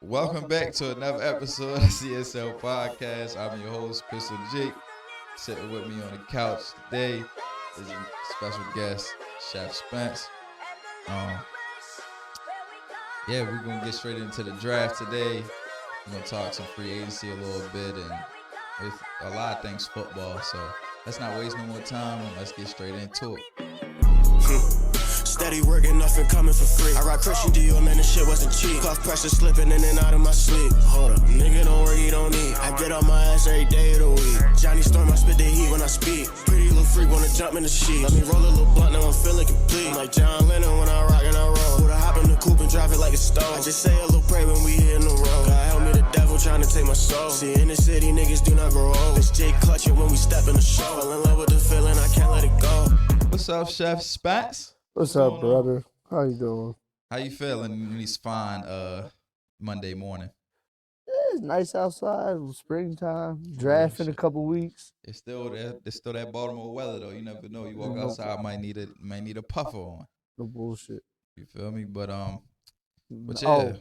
Welcome back to another episode of Z.S.L podcast. I'm your host, Pistol Jake. Sitting with me on the couch today is a special guest, Chef Spence. Yeah, we're gonna get straight into the draft today. We're gonna talk some free agency a little bit and with a lot of things football. So let's not waste no more time and let's get straight into it. Steady working, nothing coming for free. I rock Christian Dior, man, this shit wasn't cheap. Cuff pressure slipping in and out of my sleep. Hold up, nigga don't work, you don't eat. I get on my ass every day of the week. Johnny Storm, I spit the heat when I speak. Pretty little freak, wanna jump in the sheet. Let me roll a little blunt, now I'm feeling complete. I'm like John Lennon when I rock and I roll. Put a hop in the coupe and drive it like a stove. I just say a little prayer when we hit in the road. God help me, the devil trying to take my soul. See, in the city, niggas do not grow old. It's Jake clutching when we step in the show. Fell in love with the feeling, I can't let it go. What's up, Chef Spence? What's up, brother? How you doing? How you feeling in these fine Monday morning? It's nice outside. Springtime. Draft in a couple weeks. It's still that Baltimore weather though. You never know. You walk outside, might need a puffer on. No bullshit. You feel me? But yeah. Oh,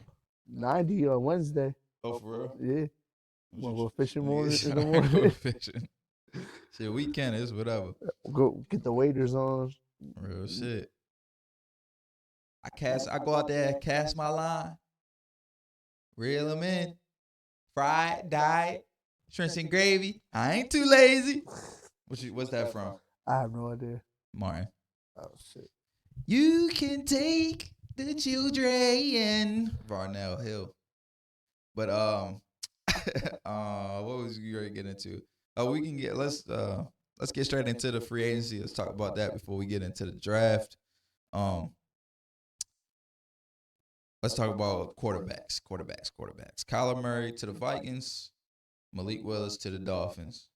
90 on Wednesday. Oh, for real? Yeah. Wanna go fishing morning in the Go morning? fishing. Shit, weekend is whatever. Go get the waders on. Real shit. I go out there, cast my line, reel them in, fried, dyed, shrimps and gravy. I ain't too lazy. What's that from? I have no idea. Martin. Oh shit. You can take the children. Varnell Hill. But what was you ready to get into? Let's get straight into the free agency. Let's talk about that before we get into the draft. Let's talk about quarterbacks. Kyler Murray to the Vikings, Malik Willis to the Dolphins.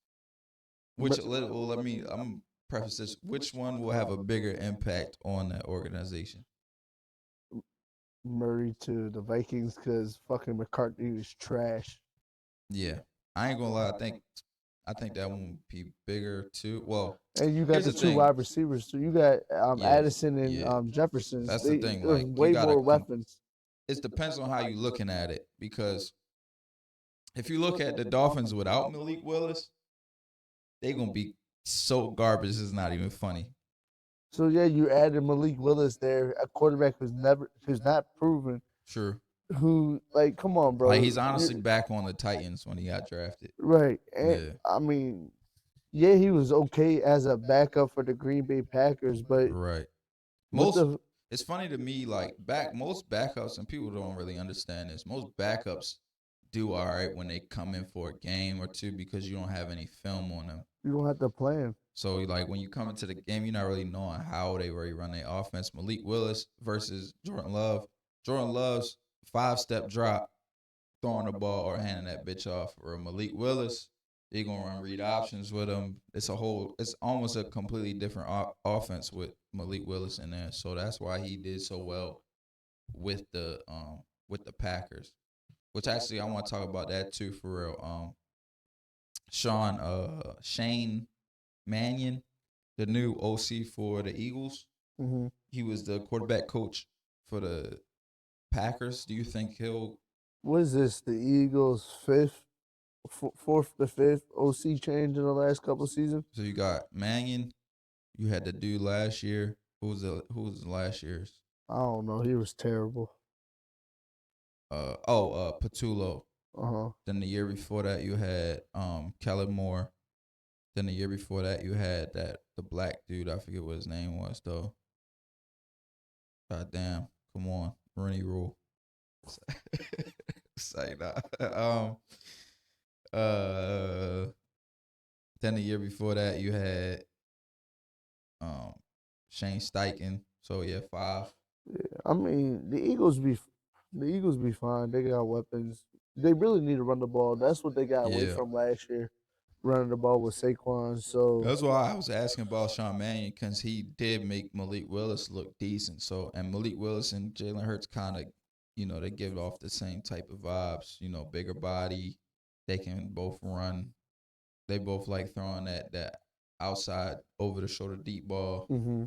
I'm preface this. Which one will have a bigger impact on that organization? Murray to the Vikings because fucking McCartney is trash. Yeah, I ain't gonna lie. I think that one would be bigger too. Well, and you got the two wide receivers. So you got Addison and Jefferson. That's the thing. Like, way more weapons. It depends on how you're looking at it, because if you look at the Dolphins without Malik Willis, they're gonna be so garbage. It's not even funny. So yeah, you added Malik Willis there, a quarterback who's not proven. Sure. Who, like, come on, bro. Like, he's honestly back on the Titans when he got drafted. Right. And I mean, yeah, he was okay as a backup for the Green Bay Packers, but right. It's funny to me, like, most backups, and people don't really understand this, most backups do all right when they come in for a game or two because you don't have any film on them. You don't have to play them. So, like, when you come into the game, you're not really knowing how they really run their offense. Malik Willis versus Jordan Love. Jordan Love's 5-step drop, throwing the ball or handing that bitch off. Or Malik Willis, they're going to run read options with him. It's almost a completely different offense with Malik Willis in there. So that's why he did so well with the Packers. Which actually I want to talk about that too for real. Shane Mannion, the new OC for the Eagles. Mm-hmm. He was the quarterback coach for the Packers. Do you think he'll? What is this? The Eagles' fourth to fifth OC change in the last couple seasons. So you got Mannion. You had the dude last year. Who was last year's? I don't know. He was terrible. Patullo. Then the year before that you had Kellen Moore. Then the year before that you had the black dude. I forget what his name was though. God damn! Come on, Rooney Rule. Say that. Then the year before that you had Shane Steichen. So yeah, 5. Yeah, I mean the Eagles be fine. They got weapons. They really need to run the ball. That's what they got away from last year, running the ball with Saquon. So that's why I was asking about Sean Mannion, because he did make Malik Willis look decent. So, and Malik Willis and Jalen Hurts kind of, they give off the same type of vibes. Bigger body. They can both run. They both like throwing that outside over the shoulder deep ball. Mm-hmm.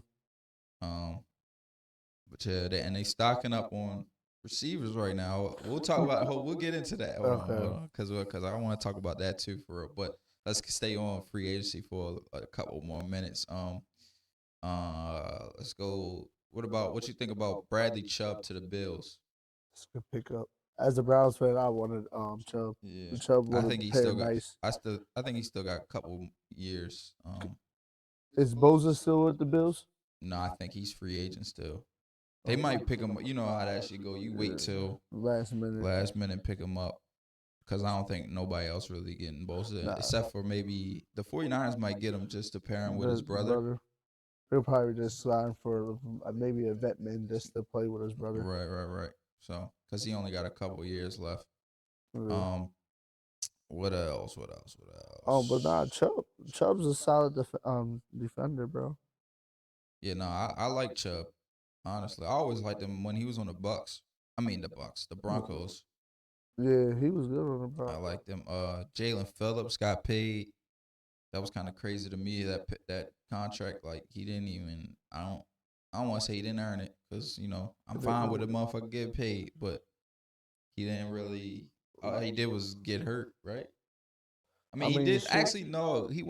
But yeah, they stocking up on receivers right now. We'll talk about. We'll get into that. Hold on, because I want to talk about that too for real. But let's stay on free agency for a couple more minutes. Let's go. What you think about Bradley Chubb to the Bills? It's a good pickup. As a Browns fan, I wanted Chubb. Yeah, Chubb I would think have he paid still got. nice. I think he still got a couple years. Is Bosa still with the Bills? No, I think he's free agent still. They might pick him. You know how that should go. You wait till last minute pick him up. Because I don't think nobody else really getting Bosa, Nah. except for maybe the 49ers might get him just to pair him with his brother. He'll probably just sign for maybe a vet man just to play with his brother. Right. So, because he only got a couple years left. Yeah. What else? Oh, but nah, Chubb's a solid defender, bro. Yeah, no, I like Chubb. Honestly, I always liked him when he was on the Bucks. I mean the Broncos. Yeah, he was good on the Broncos. I liked him. Jalen Phillips got paid. That was kind of crazy to me. That contract, like he didn't even. I don't want to say he didn't earn it because I'm fine with a motherfucker getting paid, but he didn't really. All he did was get hurt, right? I mean, he did actually. No, when he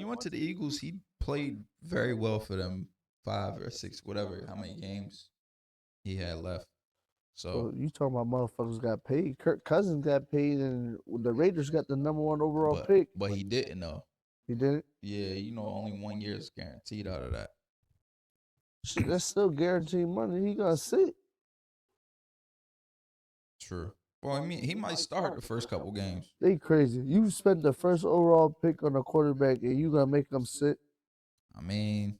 went to the Eagles, he played very well for them. 5 or 6, whatever, how many games he had left. So you talking about motherfuckers got paid? Kirk Cousins got paid, and the Raiders got the #1 overall pick. But he didn't though. He didn't. Yeah, only 1 year is guaranteed out of that. Shit, that's still guaranteed money. He gonna sit. True. Well, I mean, he might start the first couple games. They crazy. You spent the first overall pick on a quarterback, and you gonna make him sit? I mean,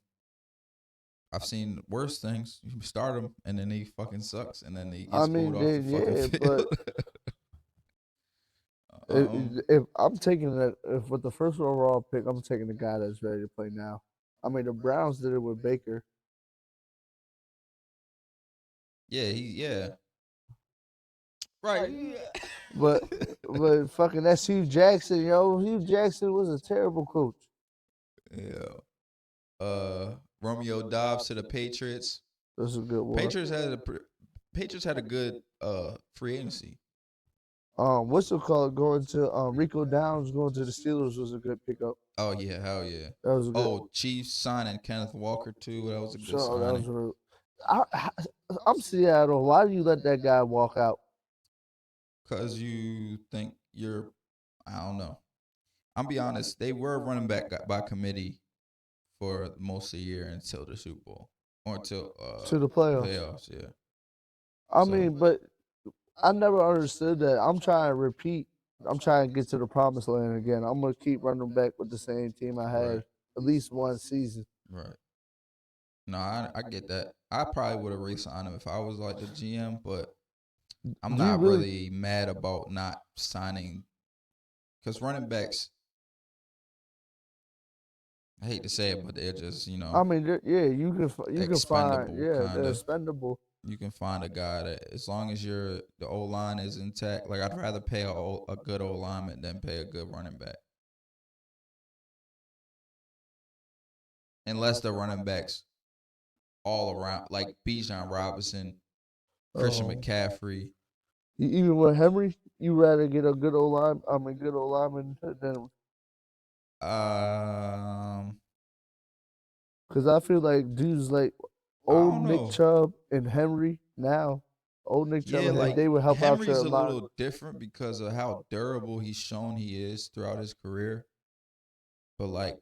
I've seen worse things. You start him, and then he fucking sucks, and then he gets pulled off the fucking field. But if I'm taking that, if with the first overall pick, I'm taking the guy that's ready to play now. I mean, the Browns did it with Baker. Yeah. Right. But fucking that's Hugh Jackson, yo. Hugh Jackson was a terrible coach. Yeah. Romeo Dobbs to the Patriots. That's a good one. Patriots had a good free agency. What's it called? Going to Rico Downs going to the Steelers was a good pickup. Oh yeah, hell yeah. That was a good. Oh, Chiefs signing Kenneth Walker too. That was a good signing. That was I'm Seattle. Why do you let that guy walk out? Cause you think I don't know. I'll be honest. They were running back by committee for most of the year until the Super Bowl or until to the playoffs. Playoffs, yeah. I mean, but I never understood that. I'm trying to repeat. I'm trying to get to the promised land again. I'm gonna keep running back with the same team I had at least one season. Right. No, I get that. I probably would have re-signed him if I was like the GM, but I'm not really mad about not signing because running backs. I hate to say it, but they're just I mean, you can find they're expendable. You can find a guy that, as long as the O line is intact. Like I'd rather pay a good O lineman than pay a good running back, unless the running backs all around, like Bijan Robinson, Christian McCaffrey. Even with Henry, you rather get a good O line. I mean, good O lineman than. Because I feel like dudes like old Nick Chubb and Henry now. Old Nick Chubb, like, they would help Henry's out a little different because of how durable he's shown he is throughout his career. But like,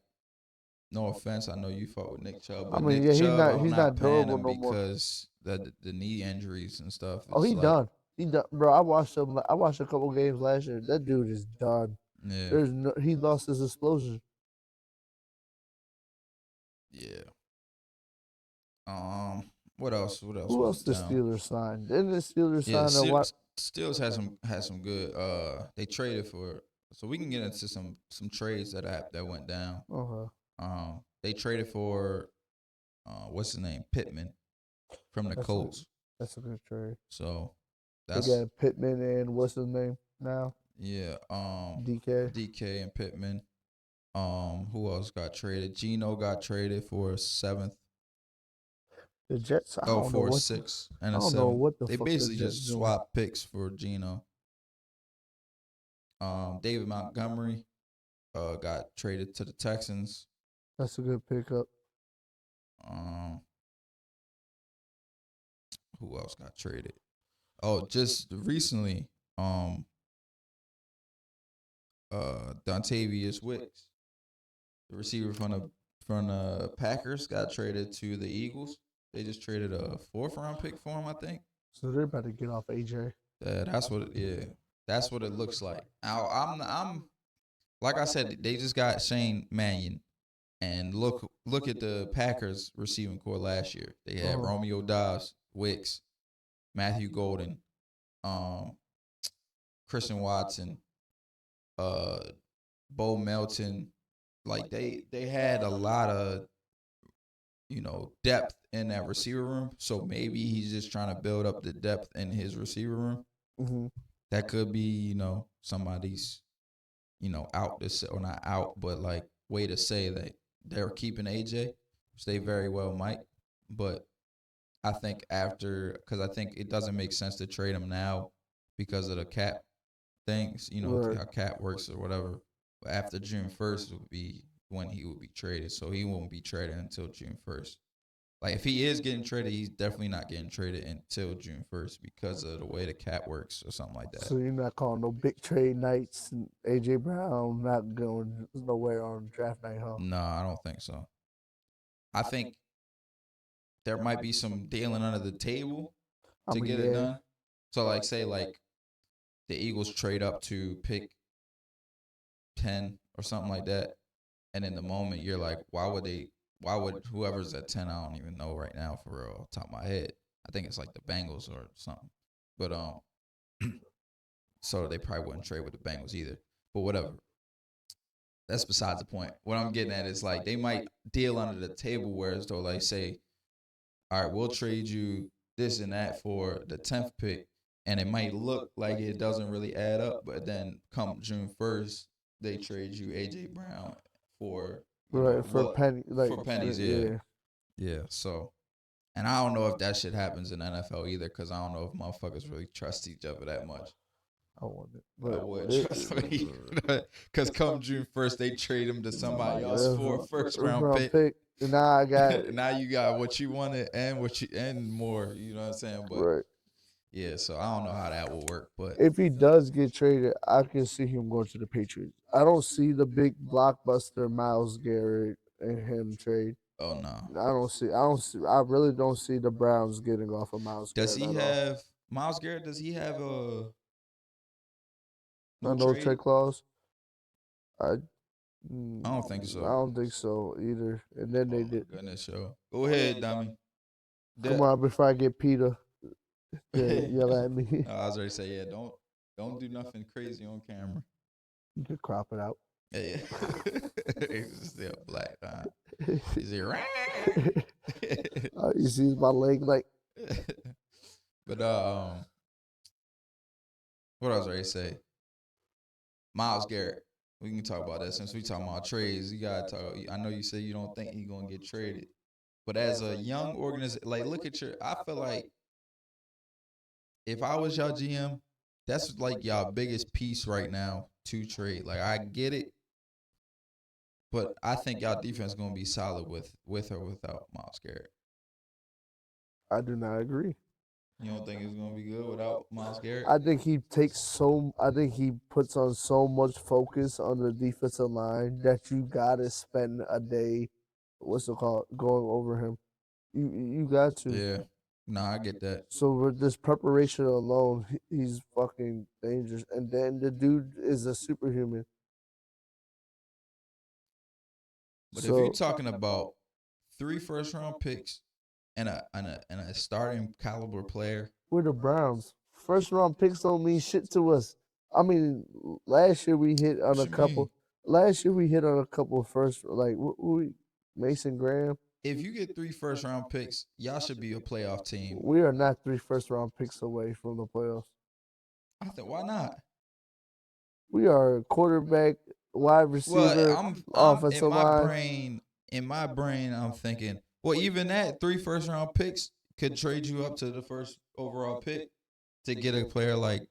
no offense, I know you fought with Nick Chubb, but Nick Chubb, he's not durable no more because the knee injuries and stuff. Oh, he's done. He done, bro. I watched a couple games last year. That dude is done. Yeah. He lost his explosion. Yeah. What else? Who else the Steelers signed? Didn't the Steelers sign a what? Steelers had some good. They traded for. So we can get into some trades that went down. They traded for, what's his name, Pittman, from the Colts. That's a good trade. So they got Pittman and what's his name now? Yeah. DK and Pittman. Who else got traded? Geno got traded for a 7th. The Jets, I Oh, don't know for a what 6 I and a don't know 7. what the They fuck the basically Jets just doing. swapped picks for Geno. David Montgomery got traded to the Texans. That's a good pickup. Who else got traded? Oh, just recently, Dontavius Wicks, the receiver from the Packers, got traded to the Eagles. They just traded a 4th-round pick for him, I think. So they're about to get off AJ. That's what. That's what it looks like. I'm like I said, they just got Shane Mannion, and look at the Packers receiving core last year. They had Romeo Doubs, Wicks, Matthew Golden, Christian Watson, Bo Melton. Like they had a lot of depth in that receiver room. So maybe he's just trying to build up the depth in his receiver room. Mm-hmm. That could be somebody's out this or not out, but like way to say that they're keeping AJ, which they very well might. But I think because I think it doesn't make sense to trade him now because of the cap things, Right. how cap works or whatever. After June 1st would be when he would be traded, so he won't be traded until June 1st. Like if he is getting traded, he's definitely not getting traded until June 1st because of the way the cap works or something like that. So you're not calling no big trade nights and AJ Brown not going nowhere on draft night, huh? No, I don't think so. I think there might be some dealing under the table to get it done. So like say like the Eagles trade up to pick 10 or something like that, and in the moment you're like, why would whoever's at 10, I don't even know right now for real off the top of my head. I think it's like the Bengals or something. But so they probably wouldn't trade with the Bengals either. But whatever. That's besides the point. What I'm getting at is like they might deal under the table whereas though like say, all right, we'll trade you this and that for the 10th pick, and it might look like it doesn't really add up, but then come June 1st, they trade you AJ Brown for for pennies, yeah. So, and I don't know if that shit happens in the NFL either, because I don't know if motherfuckers really trust each other that much. I want it, but I would trust me, because come June 1st, they trade him to somebody else for a first-round pick. And now I got now you got what you wanted and more. You know what I'm saying? But right. Yeah, so I don't know how that will work, but If he does get traded, I can see him going to the Patriots. I don't see the big blockbuster Myles Garrett and him trade. Oh no, I don't see. I really don't see the Browns getting off of Myles Garrett. Does he have Myles Garrett? Does he have a no trade clause? I don't think so. I don't think so either. And then they did. Goodness, show. Go ahead, dummy. Come on, before I get Peter to yell at me. I was ready to say, yeah, don't do nothing crazy on camera. You could crop it out. Yeah, it's still black. Is it right? You see my leg, like. But what I was ready to say? Myles Garrett. We can talk about that since we talking about trades. You gotta talk. I know you say you don't think he's gonna get traded, but as a young organization, like look at I feel like if I was y'all GM, that's like y'all biggest piece right now to trade. Like I get it, but I think y'all defense is gonna be solid with or without Myles Garrett. I do not agree. You don't think it's gonna be good without Myles Garrett? I think he puts on so much focus on the defensive line that you gotta spend a day, going over him. You got to. Yeah. Nah, I get that. So with this preparation alone, he's fucking dangerous. And then the dude is a superhuman. But if you're talking about 3 first-round picks and a starting caliber player, we're the Browns. First-round picks don't mean shit to us. I mean, last year we hit on a couple. Last year we hit on a couple of first, like Mason Graham. If you get 3 first-round picks, y'all should be a playoff team. We are not 3 first-round picks away from the playoffs. I think why not? We are a quarterback, wide receiver, offensive line. In my brain, I'm thinking Well, even that 3 first-round picks could trade you up to the first overall pick to get a player like,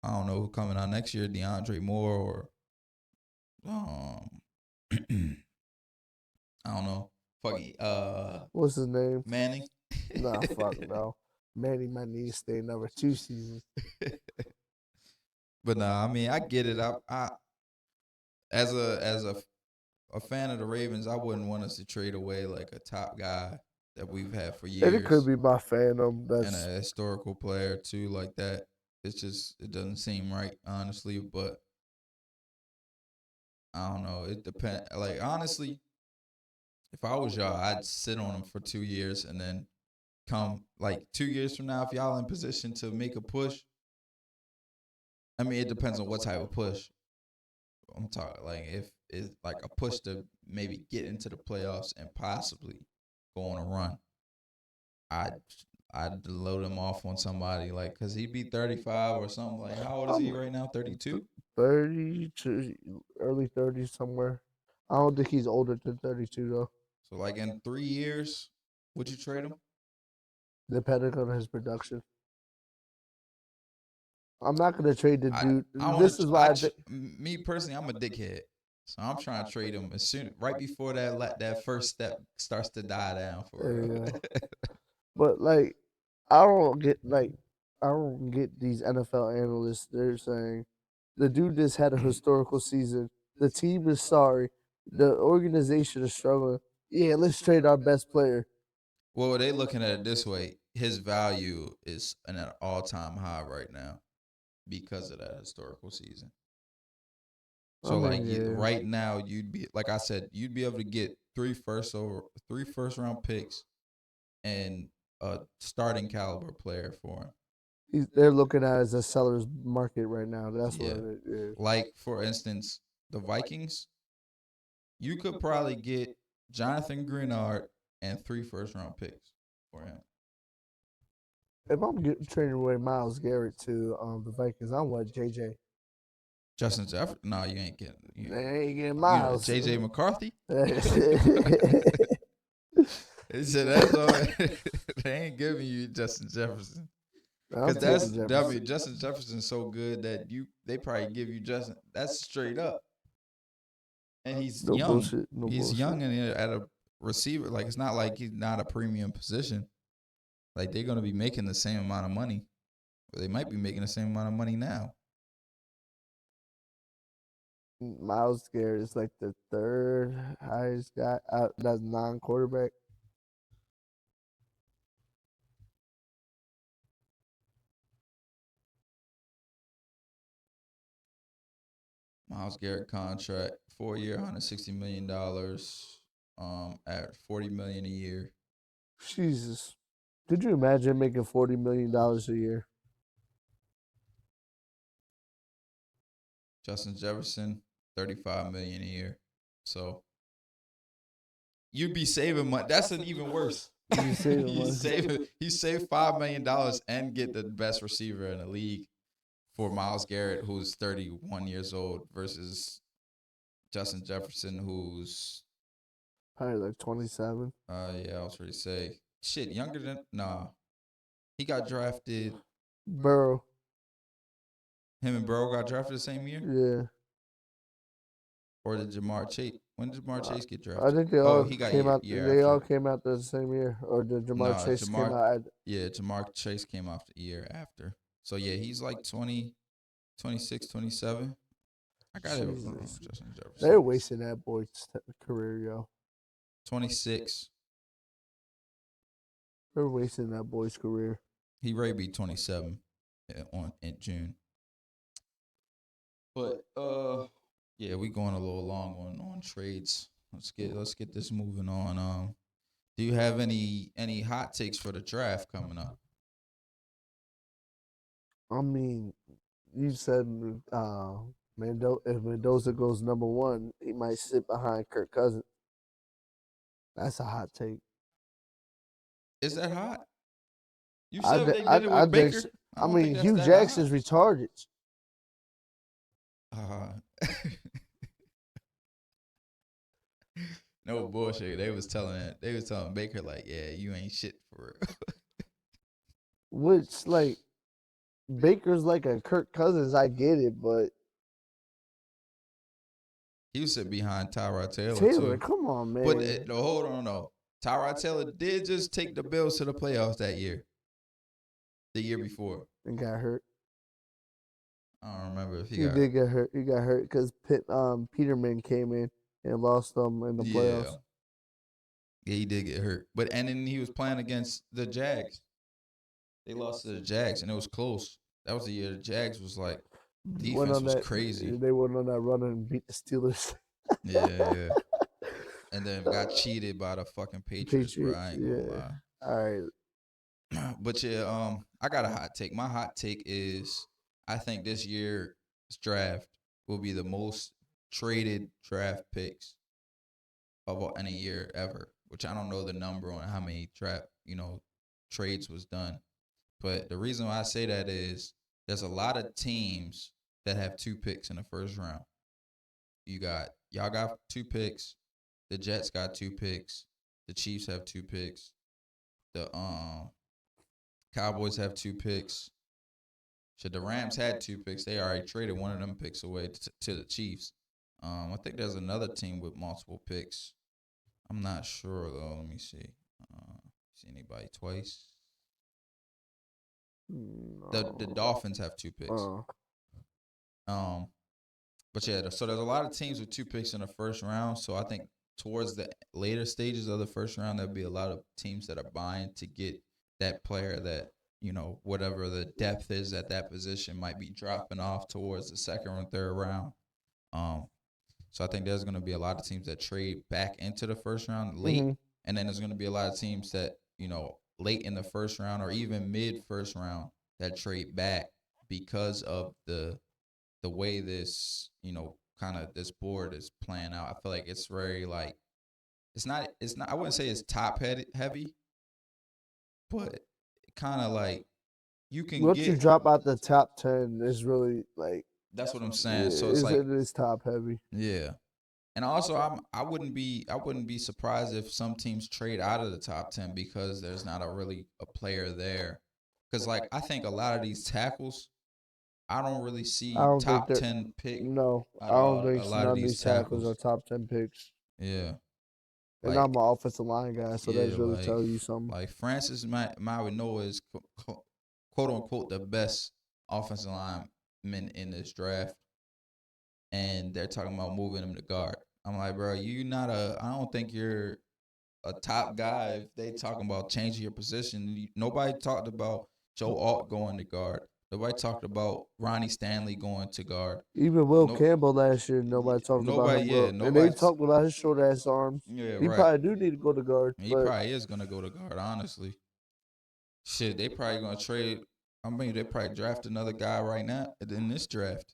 I don't know, who coming out next year, DeAndre Moore or I don't know, fucking What's his name? Manning. Nah, fuck no. Manny might need to stay another 2 seasons. But nah, I mean, I get it. I as a fan of the Ravens, I wouldn't want us to trade away like a top guy that we've had for And it could years be my fandom. and That's a historical player too, like that. It's just it doesn't seem right, honestly. But I don't know. It depends. Like honestly, if I was y'all, I'd sit on him for 2 years and then come like 2 years from now, if y'all in position to make a push. I mean, it depends on what type of push. I'm talking like if it's like a push to maybe get into the playoffs and possibly go on a run. I'd I'd load him off on somebody like because he'd be 35 or something. Like how old is he right now? 32. 30 to early 30s somewhere. I don't think he's older than 32 though. So like in 3 years, would you trade him? Depending on his production. I'm not gonna trade the dude. I This is why me personally, I'm a dickhead. So I'm trying to trade him as soon right before that first step starts to die down for real. But like, I don't get these NFL analysts. They're saying the dude just had a historical season. The team is sorry. The organization is struggling. Yeah, let's trade our best player. Well, they looking at it this way. His value is at an all-time high right now because of that historical season. So right now, you'd be like I said, you'd be able to get 3 first-round picks and a starting caliber player for him. They're looking at it as a seller's market right now. That's what it is. Like for instance, the Vikings, you could probably get Jonathan Greenard and 3 first-round picks for him. If I'm trading away Myles Garrett to the Vikings, I want JJ. Justin Jefferson? No, you ain't getting. They ain't getting Myles. JJ McCarthy? They said that's all. They ain't giving you Justin Jefferson. Because Justin Jefferson's so good that they probably give you Justin. That's straight up. And he's young. Bullshit. He's young and at a receiver. Like it's not like he's not a premium position. Like they're gonna be making the same amount of money. Or they might be making the same amount of money now. Myles Garrett is like the 3rd highest guy that's non-quarterback. Myles Garrett contract, 4-year, $160 million, at $40 million a year. Jesus, could you imagine making $40 million a year? Justin Jefferson, $35 million a year. So you'd be saving money. That's an even worse. He saved $5 million and get the best receiver in the league for Myles Garrett, who's 31 years old, versus Justin Jefferson, who's probably like 27. Yeah, I was ready to say shit younger than he got drafted. Burrow. Him and Burrow got drafted the same year? Yeah. Or did Jamar Chase? When did Jamar Chase get drafted? I think they all came out. They all came out the same year. Or did Jamar Chase came out? Yeah, Jamar Chase came out the year after. So yeah, he's like 20, 26, 27. I got it. Justin Jefferson. They're wasting that boy's career, yo. 26. They're wasting that boy's career. He ready to be 27 in June. But yeah, we going a little long on trades. Let's get this moving on. Do you have any hot takes for the draft coming up? I mean, you said if Mendoza goes number 1, he might sit behind Kirk Cousins. That's a hot take. Is that hot? You said they did it with Baker. I mean, Hugh Jackson's retarded. No bullshit. They was telling Baker like, yeah, you ain't shit for real. Which like Baker's like a Kirk Cousins. I get it, but He was sitting behind Tyrod Taylor Taylor, too. come on, man. But no, hold on, no. Tyrod Taylor did just take the Bills to the playoffs that year. The year before. And got hurt. I don't remember if He he got. did get hurt. He got hurt because Peterman came in and lost them in the playoffs. Yeah, he did get hurt. But and then he was playing against the Jags. They lost to the Jags, and it was close. That was the year the Jags was like defense was crazy. They went on that run and beat the Steelers. Yeah. And then got cheated by the fucking Patriots, bro. I ain't gonna lie. All right. But yeah, I got a hot take. My hot take is I think this year's draft will be the most traded draft picks of any year ever. Which I don't know the number on how many trades was done. But the reason why I say that is there's a lot of teams that have 2 picks in the first round. Y'all got 2 picks. The Jets got 2 picks. The Chiefs have 2 picks. The Cowboys have 2 picks. The Rams had 2 picks. They already traded one of them picks away to the Chiefs. I think there's another team with multiple picks. I'm not sure though. Let me see. See anybody twice? No. The Dolphins have 2 picks. But yeah, so there's a lot of teams with 2 picks in the first round. So I think towards the later stages of the first round, there'll be a lot of teams that are buying to get that player that, whatever the depth is at that position might be dropping off towards the second or third round. So I think there's going to be a lot of teams that trade back into the first round late. Mm-hmm. And then there's going to be a lot of teams that, late in the first round or even mid first round that trade back because of the way this, kind of this board is playing out. I feel like it's very like, it's not, I wouldn't say it's top heavy, but kind of like you can once you drop out the top 10, it's really like, that's what I'm saying. So it's like, it is top heavy. Yeah. And also I wouldn't be surprised if some teams trade out of the top 10 because there's not a player there. Cuz like I think a lot of these tackles I don't really see top 10 pick. No, I don't think none of these tackles are top 10 picks. Yeah. And I'm an offensive line guy, so that's really tell you something. Like Francis Mauigoa is quote unquote the best offensive lineman in this draft. And they're talking about moving him to guard. I'm like, bro, I don't think you're a top guy if they talking about changing your position. Nobody talked about Joe Alt going to guard. Nobody talked about Ronnie Stanley going to guard. Even Will Campbell last year, nobody talked about him. And they talked about his short-ass arms. Yeah, he probably do need to go to guard. He probably is going to go to guard, honestly. Shit, they probably going to trade. I mean, they probably draft another guy right now in this draft.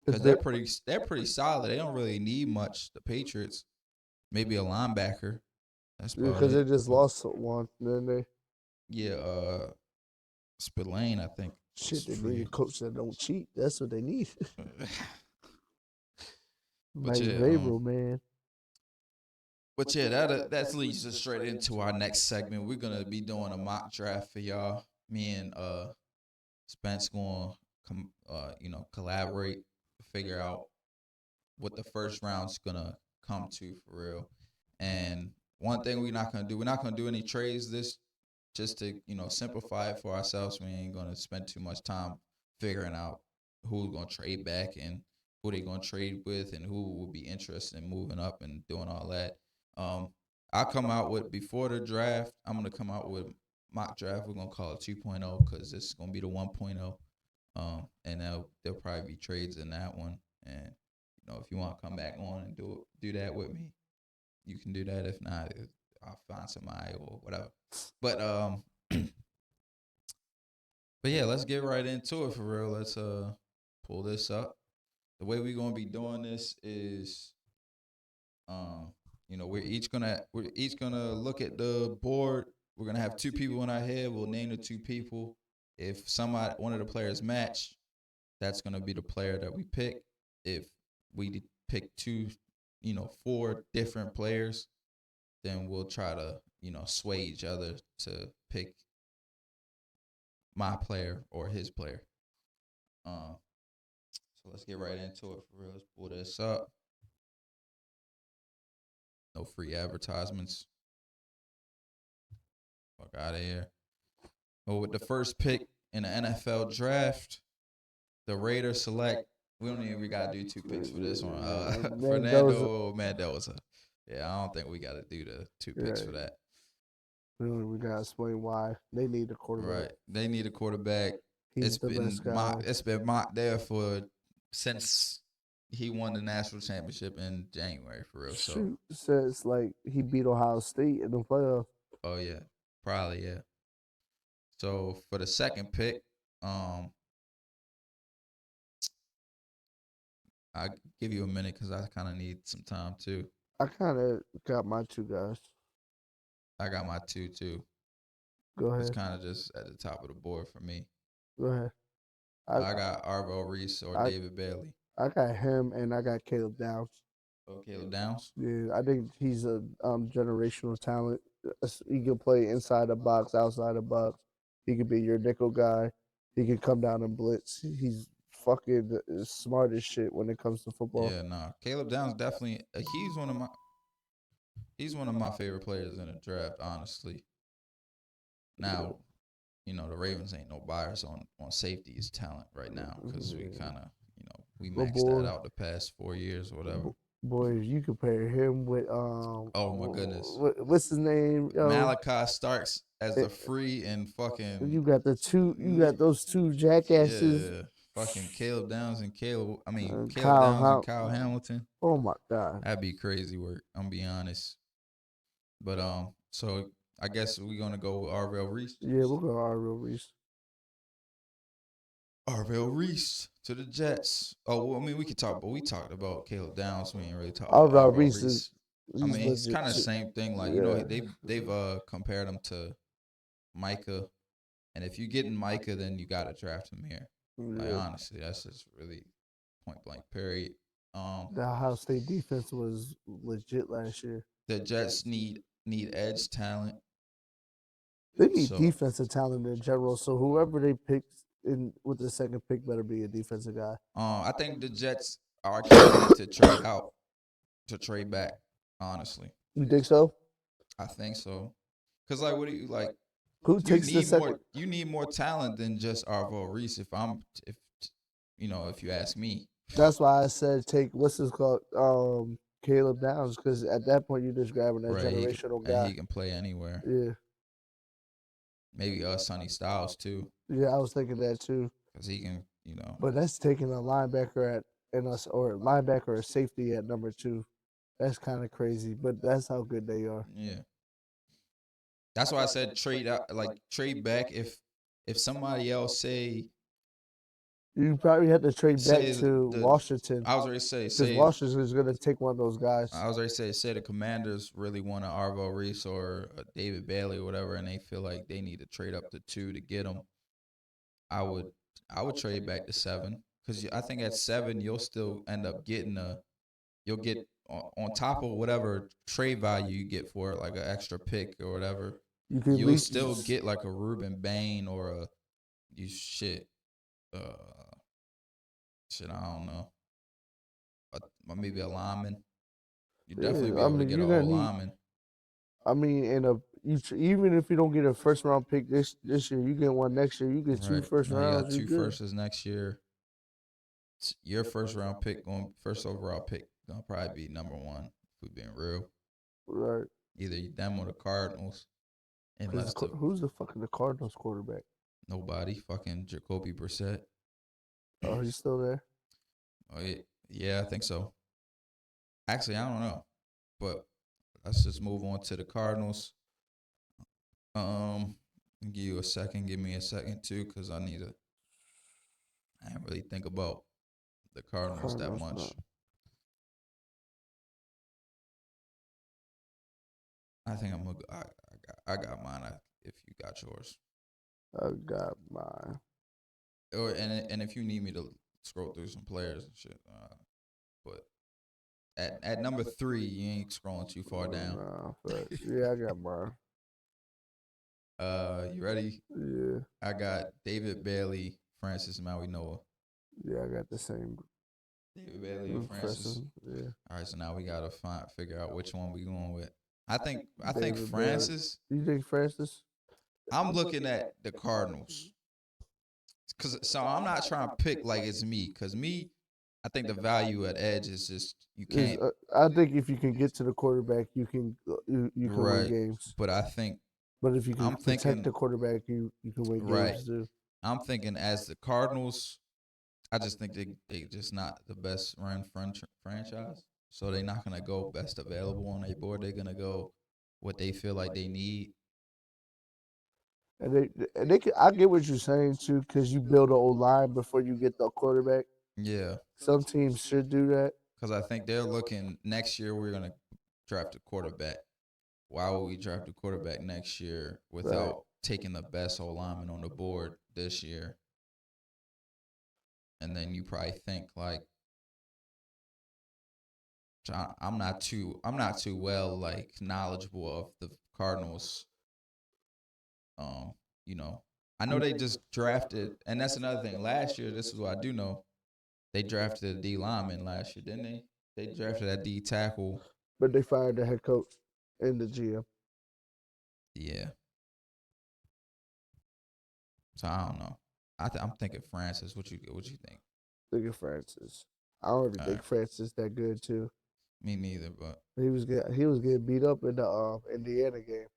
Because they're pretty solid. They don't really need much. The Patriots, maybe a linebacker. That's because they just lost one, didn't they? Yeah, Spillane, I think. Shit, they bring a coach that don't cheat. That's what they need. Mike Vrabel, man. But yeah, that leads us straight into our next segment. We're gonna be doing a mock draft for y'all. Me and Spence gonna collaborate. Figure out what the first round's gonna come to for real. And one thing we're not gonna do any trades this just to simplify it for ourselves. We ain't gonna spend too much time figuring out who's gonna trade back and who they gonna trade with and who will be interested in moving up and doing all that. I'll come out with before the draft. I'm gonna come out with mock draft. We're gonna call it 2.0 because this is gonna be the 1.0. And there'll probably be trades in that one. And if you want to come back on and do that with me, you can do that. If not, I'll find somebody or whatever. But but yeah, let's get right into it for real. Let's pull this up. The way we're gonna be doing this is, we're each gonna look at the board. We're gonna have 2 people in our head. We'll name the 2 people. If one of the players match, that's going to be the player that we pick. If we pick 2, 4 different players, then we'll try to, sway each other to pick my player or his player. So let's get right into it for real. Let's pull this up. No free advertisements. Fuck out of here. Well, with the first pick in the NFL draft, the Raiders select. We don't even gotta do 2 picks for this one. Fernando Mendoza. Yeah, I don't think we gotta do the 2 picks for that. We gotta explain why they need a quarterback. Right, they need a quarterback. He's the best guy. It's been mocked there since he won the national championship in January for real. So says like he beat Ohio State in the playoffs. Oh yeah, probably yeah. So for the second pick, I give you a minute because I kind of need some time too. I kind of got my 2 guys. I got my 2 too. Go ahead. It's kind of just at the top of the board for me. Go ahead. I got Arvell Reese or David Bailey. I got him and I got Caleb Downs. Oh, Caleb Downs? Yeah, I think he's a generational talent. He can play inside the box, outside the box. He could be your nickel guy. He can come down and blitz. He's fucking smart as shit when it comes to football. Yeah, nah. Caleb Downs definitely. He's one of my favorite players in the draft, honestly. Now, the Ravens ain't no buyers on safety's talent right now because we kind of, we maxed that out the past 4 years or whatever. Boy, if you compare him with oh my goodness, what's his name? Malachi Starks as the free and fucking. You got those 2 jackasses. Yeah, fucking Caleb Downs and Caleb Downs and Kyle Hamilton. Oh my god, that'd be crazy work. I'm be honest. But so I guess we're gonna go with Arvell Reese. Yeah, we'll go Arvell Reese. Arvell Reese to the Jets. Oh, well, we could talk, but we talked about Caleb Downs. We ain't really talked about Arvell Reese. It's kind of the same thing. Like, they've compared him to Micah. And if you're getting Micah, then you got to draft him here. Yeah. Like, honestly, that's just really point blank, period. The Ohio State defense was legit last year. The Jets need edge talent. They need defensive talent in general. So whoever they pick with the second pick better be a defensive guy. I think the Jets are candidate to trade out, to trade back. Honestly, you think so? I think so. Cause like, what do you like? Who takes the second? You need more talent than just Arvell Reese. If you ask me. That's why I said take what's this called, Caleb Downs, because at that point you're just grabbing that generational guy. And he can play anywhere. Yeah. Maybe Sonny Styles too. Yeah, I was thinking that too. Because he can, But that's taking a linebacker or linebacker or safety at number 2. That's kind of crazy, but that's how good they are. Yeah. That's why I said trade out, like trade back. If somebody else say. You probably have to trade back to Washington. I was already say Washington is going to take one of those guys. I was already say the Commanders really want an Arvell Reese or a David Bailey or whatever, and they feel like they need to trade up to 2 to get them. I would trade back to 7 because I think at 7 you'll still end up getting you'll get on top of whatever trade value you get for it, like an extra pick or whatever. You'll still get like a Ruben Bain or I don't know. Maybe a lineman. You definitely be able to get a whole lineman. Even if you don't get a first round pick this year, you get one next year. You get 2 first rounds. You got 2 firsts next year. Your first round pick, first overall pick, gonna probably be number 1. If we're being real. Right. Either them or the Cardinals. Who's the Cardinals quarterback? Nobody. Fucking Jacoby Brissett. Oh, he's still there? Oh, yeah, I think so. Actually, I don't know. But let's just move on to the Cardinals. Give you a second. Give me a second, too, because I didn't really think about the Cardinals that much. No. I think I got mine if you got yours. I got mine. And if you need me to scroll through some players and shit, but At number 3, you ain't scrolling too far down. Nah, but yeah, I got mine. You ready? Yeah, I got David Bailey, Francis Maui Noah. yeah, I got the same. David Bailey or Francis. Yeah. All right, so now we gotta figure out which one we going with. I think David Francis. Bailey. You think Francis? I'm looking at the Cardinals. So I'm not trying to pick like it's me, cause me, I think the value at edge is just you can't. I think if you can get to the quarterback, you can you can win Right. games. But I think But if you can I'm protect thinking the quarterback, you can win right. games too. I'm thinking as the Cardinals, I just think they just not the best run franchise. So they're not gonna go best available on their board. They're gonna go what they feel like they need. And they can, I get what you're saying too, because you build an old line before you get the quarterback. Yeah, Some teams should do that. because I think they're looking next year. We're gonna draft a quarterback. Why would we draft a quarterback next year without taking the best old lineman on the board this year? And then you probably think like, I'm not too well like knowledgeable of the Cardinals. You know, I know they just drafted, and that's another thing. Last year, this is what I do know. They drafted a D lineman last year, didn't they? They drafted a D tackle. But they fired the head coach and the GM. Yeah. So I don't know. I'm thinking Francis. What you think? Look at Francis. I already think Francis that good too. Me neither, but he was getting beat up in the Indiana game.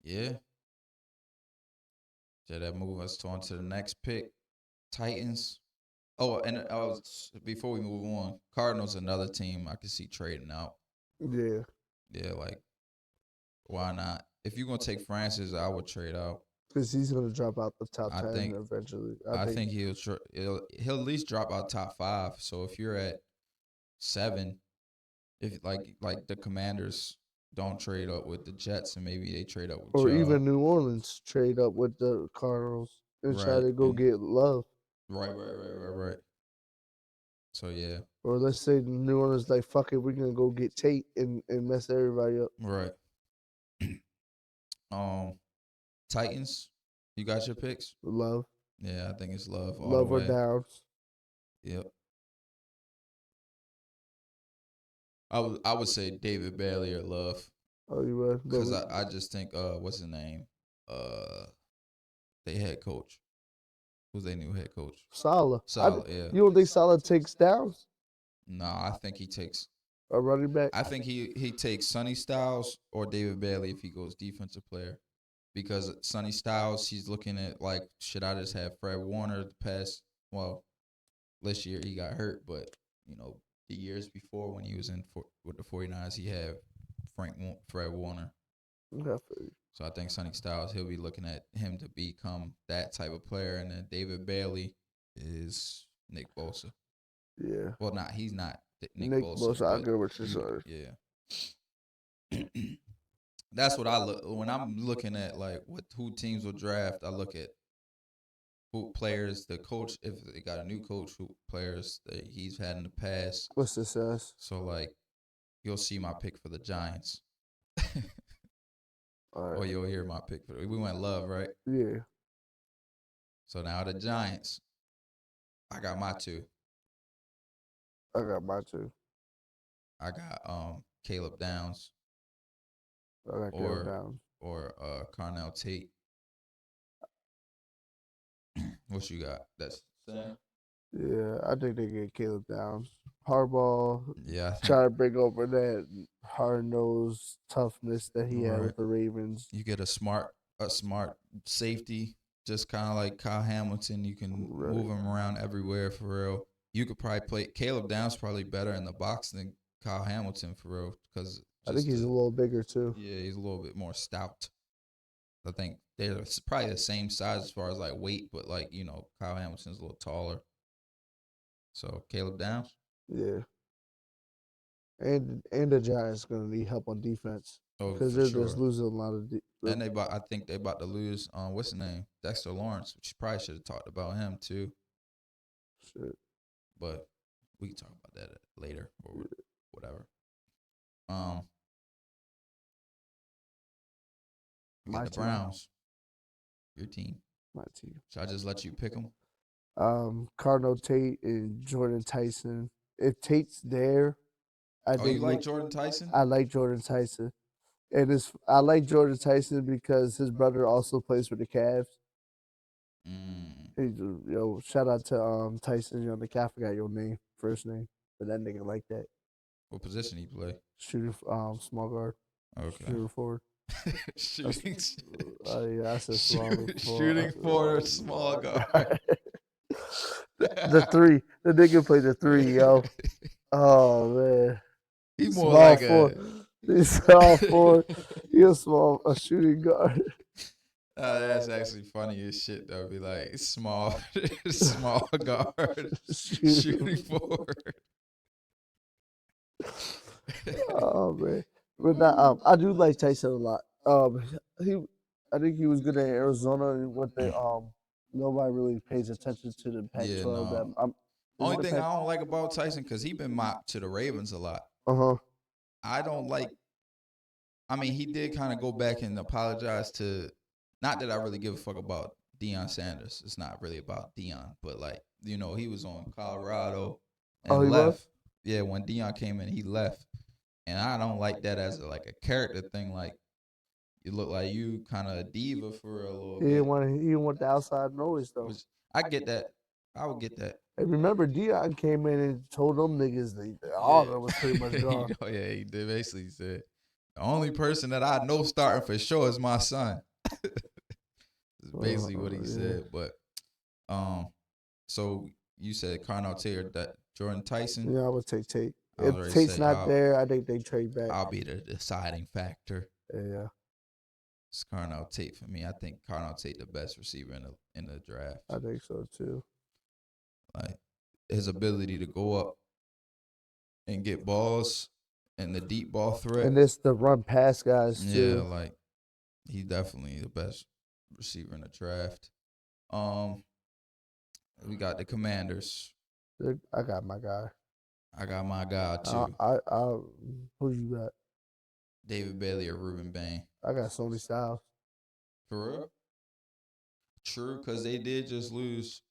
Yeah. So that move us on to the next pick. Titans. Oh, and before we move on, Cardinals another team I could see trading out. Yeah. Yeah, like why not? If you're gonna take Francis, I would trade out. Because he's gonna drop out the top 10 eventually. I think he'll at least drop out top 5. So if you're at 7, if like the Commanders don't trade up with the Jets and maybe they trade up with or y'all. even New Orleans trade up with the Cardinals and try to go get Love. Right. So yeah. Or let's say New Orleans like fuck it, we're gonna go get Tate and mess everybody up. Right. Titans. You got your picks? Love. Yeah, I think it's Love. Love or Downs. Yep. I would say David Bailey or Love. Oh, you would? Because I just think what's his name? They head coach. Who's their new head coach? Saleh. Yeah. You don't think Saleh takes Downs? No, I think he takes a running back. I think he takes Sonny Styles or David Bailey if he goes defensive player. Because Sonny Styles, he's looking at like, should I just have Fred Warner the past? Well, this year he got hurt, but the years before when he was with the 49ers, he had Fred Warner. Definitely. So I think Sonny Styles, he'll be looking at him to become that type of player, and then David Bailey is Nick Bosa. Yeah. Well, he's not Nick Bosa. I get what you're saying. Yeah. That's what I look when I'm looking at like who teams will draft. I look at who players the coach, if they got a new coach, who players that he's had in the past. What's success? So like you'll see my pick for the Giants. All right. Or you'll hear my pick for we went Love, right? Yeah. So now the Giants. I got my 2. I got my 2. I got Caleb Downs. I got Caleb Downs. Or Carnell Tate. What you got? That's Sam? Yeah, I think they get Caleb Downs. Harbaugh, try to bring over that hard-nosed toughness that he had with the Ravens. You get a smart safety, just kind of like Kyle Hamilton. You can move him around everywhere for real. You could probably play Caleb Downs probably better in the box than Kyle Hamilton for real because I think he's a little bigger too. Yeah, he's a little bit more stout. I think they're probably the same size as far as like weight, but like Kyle Hamilton's a little taller. So Caleb Downs. Yeah. And the Giants gonna need help on defense because they're just losing a lot of. And I think they about to lose. What's his name? Dexter Lawrence, which you probably should have talked about him too. Shit. But we can talk about that later or whatever. We My got the team. Browns. Your team. My team. Should I just let you pick them? Cardinal Tate and Jordan Tyson. If Tate's there, I Oh, think you like Jordan Tyson? I like Jordan Tyson. And I like Jordan Tyson because his brother also plays for the Cavs. Shout out to Tyson, the cat, I forgot your name, first name, but that nigga like that. What position he play? Shooting small guard. Okay. Shooting forward. Shooting. Yeah, I said small Shooting for small guard. the three. The nigga played the three, yo. Oh man. He's more small like forward. He's small forward. He's a shooting guard. That's actually funny as shit though. Be like small guard shooting forward. Oh man. But I do like Tyson a lot. I think he was good at Arizona and what they nobody really pays attention to the Pac-12. Yeah, no. Only thing I don't like about Tyson because he been mocked to the Ravens a lot. I don't like. I mean, he did kind of go back and apologize to. Not that I really give a fuck about Deion Sanders. It's not really about Deion, but like he was on Colorado and left. Yeah, when Deion came in, he left, and I don't like that as a character thing. Like you look like you kind of a diva for a little bit. He didn't want the outside noise though. I get that. I would get that. And remember, Deion came in and told them niggas all of them was pretty much gone. Yeah, he did. Basically said the only person that I know starting for sure is my son. That's basically what he said. But so you said Cardinal Tate or that Jordan Tyson? Yeah, I would take Tate. If Tate's not there, I think they trade back. I'll be the deciding factor. Yeah. It's Cardinal Tate for me. I think Cardinal Tate the best receiver in the draft. I think so too. Like his ability to go up and get balls and the deep ball threat. And it's the run pass guys too. Yeah, like he's definitely the best receiver in the draft. We got the Commanders. I got my guy. I got my guy too. Who you got? David Bailey or Ruben Bain. I got Sony Styles. For real? True, because they did just lose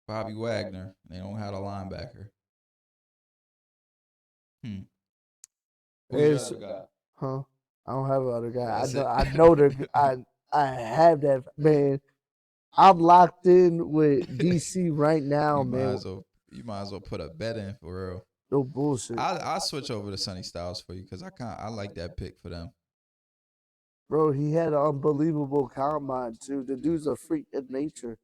Bobby Wagner. They don't have a linebacker. Who's the other guy? Huh? I don't have another guy. I know I have that, man. I'm locked in with DC right now, man. You might as well put a bet in for real. No bullshit. I'll switch over to Sonny Styles for you because I like that pick for them. Bro, he had an unbelievable combine too. The dude's a freak of nature.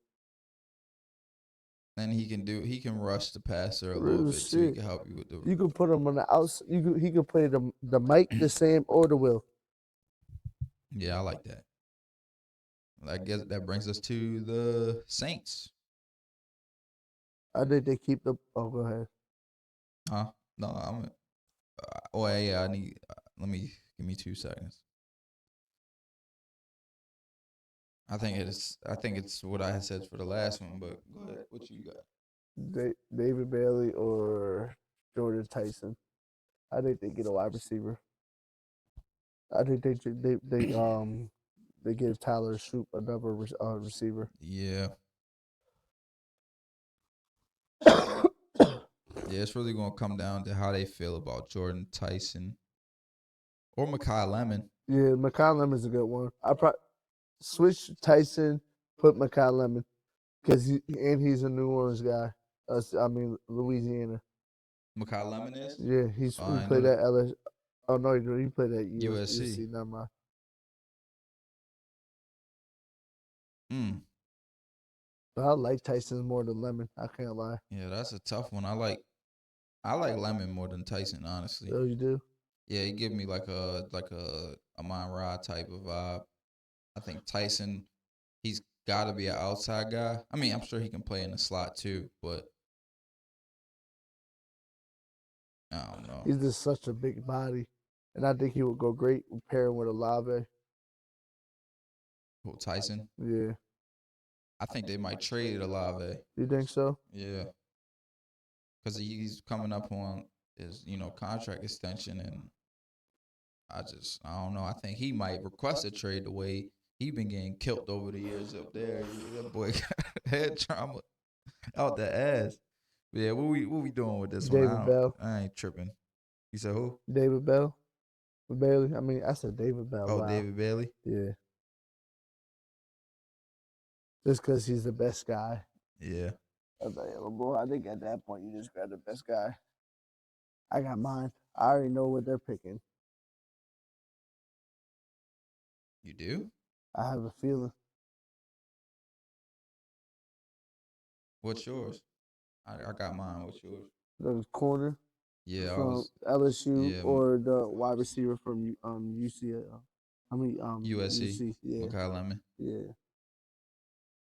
And he can rush the passer a little bit too. He can help you with the. You can put him on the outside. He can play the Mike, the Sam, or the Will. Yeah, I like that. I guess that brings us to the Saints. I think they keep the. Oh, go ahead. Huh? No, I'm. Yeah. I need. Give me 2 seconds. I think it's what I had said for the last one, but go ahead. What you got? David Bailey or Jordan Tyson. I think they get a wide receiver. I think they give Tyler Shoop another receiver. Yeah. Yeah, it's really gonna come down to how they feel about Jordan Tyson or Mekhi Lemon. Yeah, Mekhi Lemon's a good one. I probably switch Tyson, put Mekhi Lemon, because he's a New Orleans guy. Louisiana. Mekhi Lemon is? Yeah, he played at LSU. Oh no, he played at USC. Never mind. But I like Tyson more than Lemon. I can't lie. Yeah, that's a tough one. I like Lemon more than Tyson, honestly. Oh, you do? Yeah, he give me like a Amon Ra type of vibe. I think Tyson, he's got to be an outside guy. I mean, I'm sure he can play in the slot too, but I don't know. He's just such a big body, and I think he would go great pairing with Olave. Who, Tyson? Yeah. I think they might trade Olave. You think so? Yeah. because he's coming up on his contract extension, and I don't know. I think he might request a trade the way he been getting killed over the years up there. That boy got head trauma out the ass. But yeah, what we doing with this one? David Bell. I ain't tripping. You said who? David Bell. Bailey. I mean, I said David Bell. Oh, wow. David Bailey. Yeah. Just because he's the best guy. Yeah. I think at that point you just grab the best guy. I got mine. I already know what they're picking. You do? I have a feeling. What's yours? I got mine. What's yours? The corner. Yeah, from LSU or the wide receiver from UCL. USC. Yeah. Okay, Lemon. Yeah.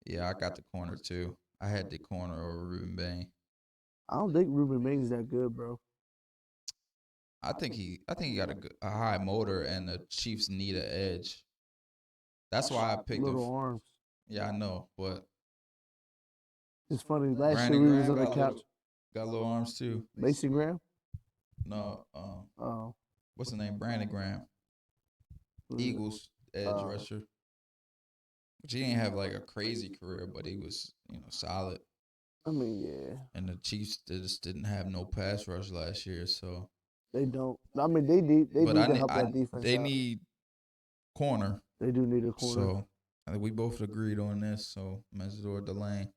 Yeah, I got the corner too. I had the corner over Ruben Bain. I don't think Ruben Bain's that good, bro. I think he got a high motor, and the Chiefs need an edge. That's why I picked little arms. Yeah, I know, but it's funny. Last year we was on the couch. Got little arms too. Mason Graham? No. What's the name? Brandon Graham. Eagles edge rusher. He didn't have like a crazy career, but he was solid. I mean, yeah. And the Chiefs just didn't have no pass rush last year, so they don't. I mean, they need to help that defense. They need corner. They do need a corner. So I think we both agreed on this. So Mesidor Delane,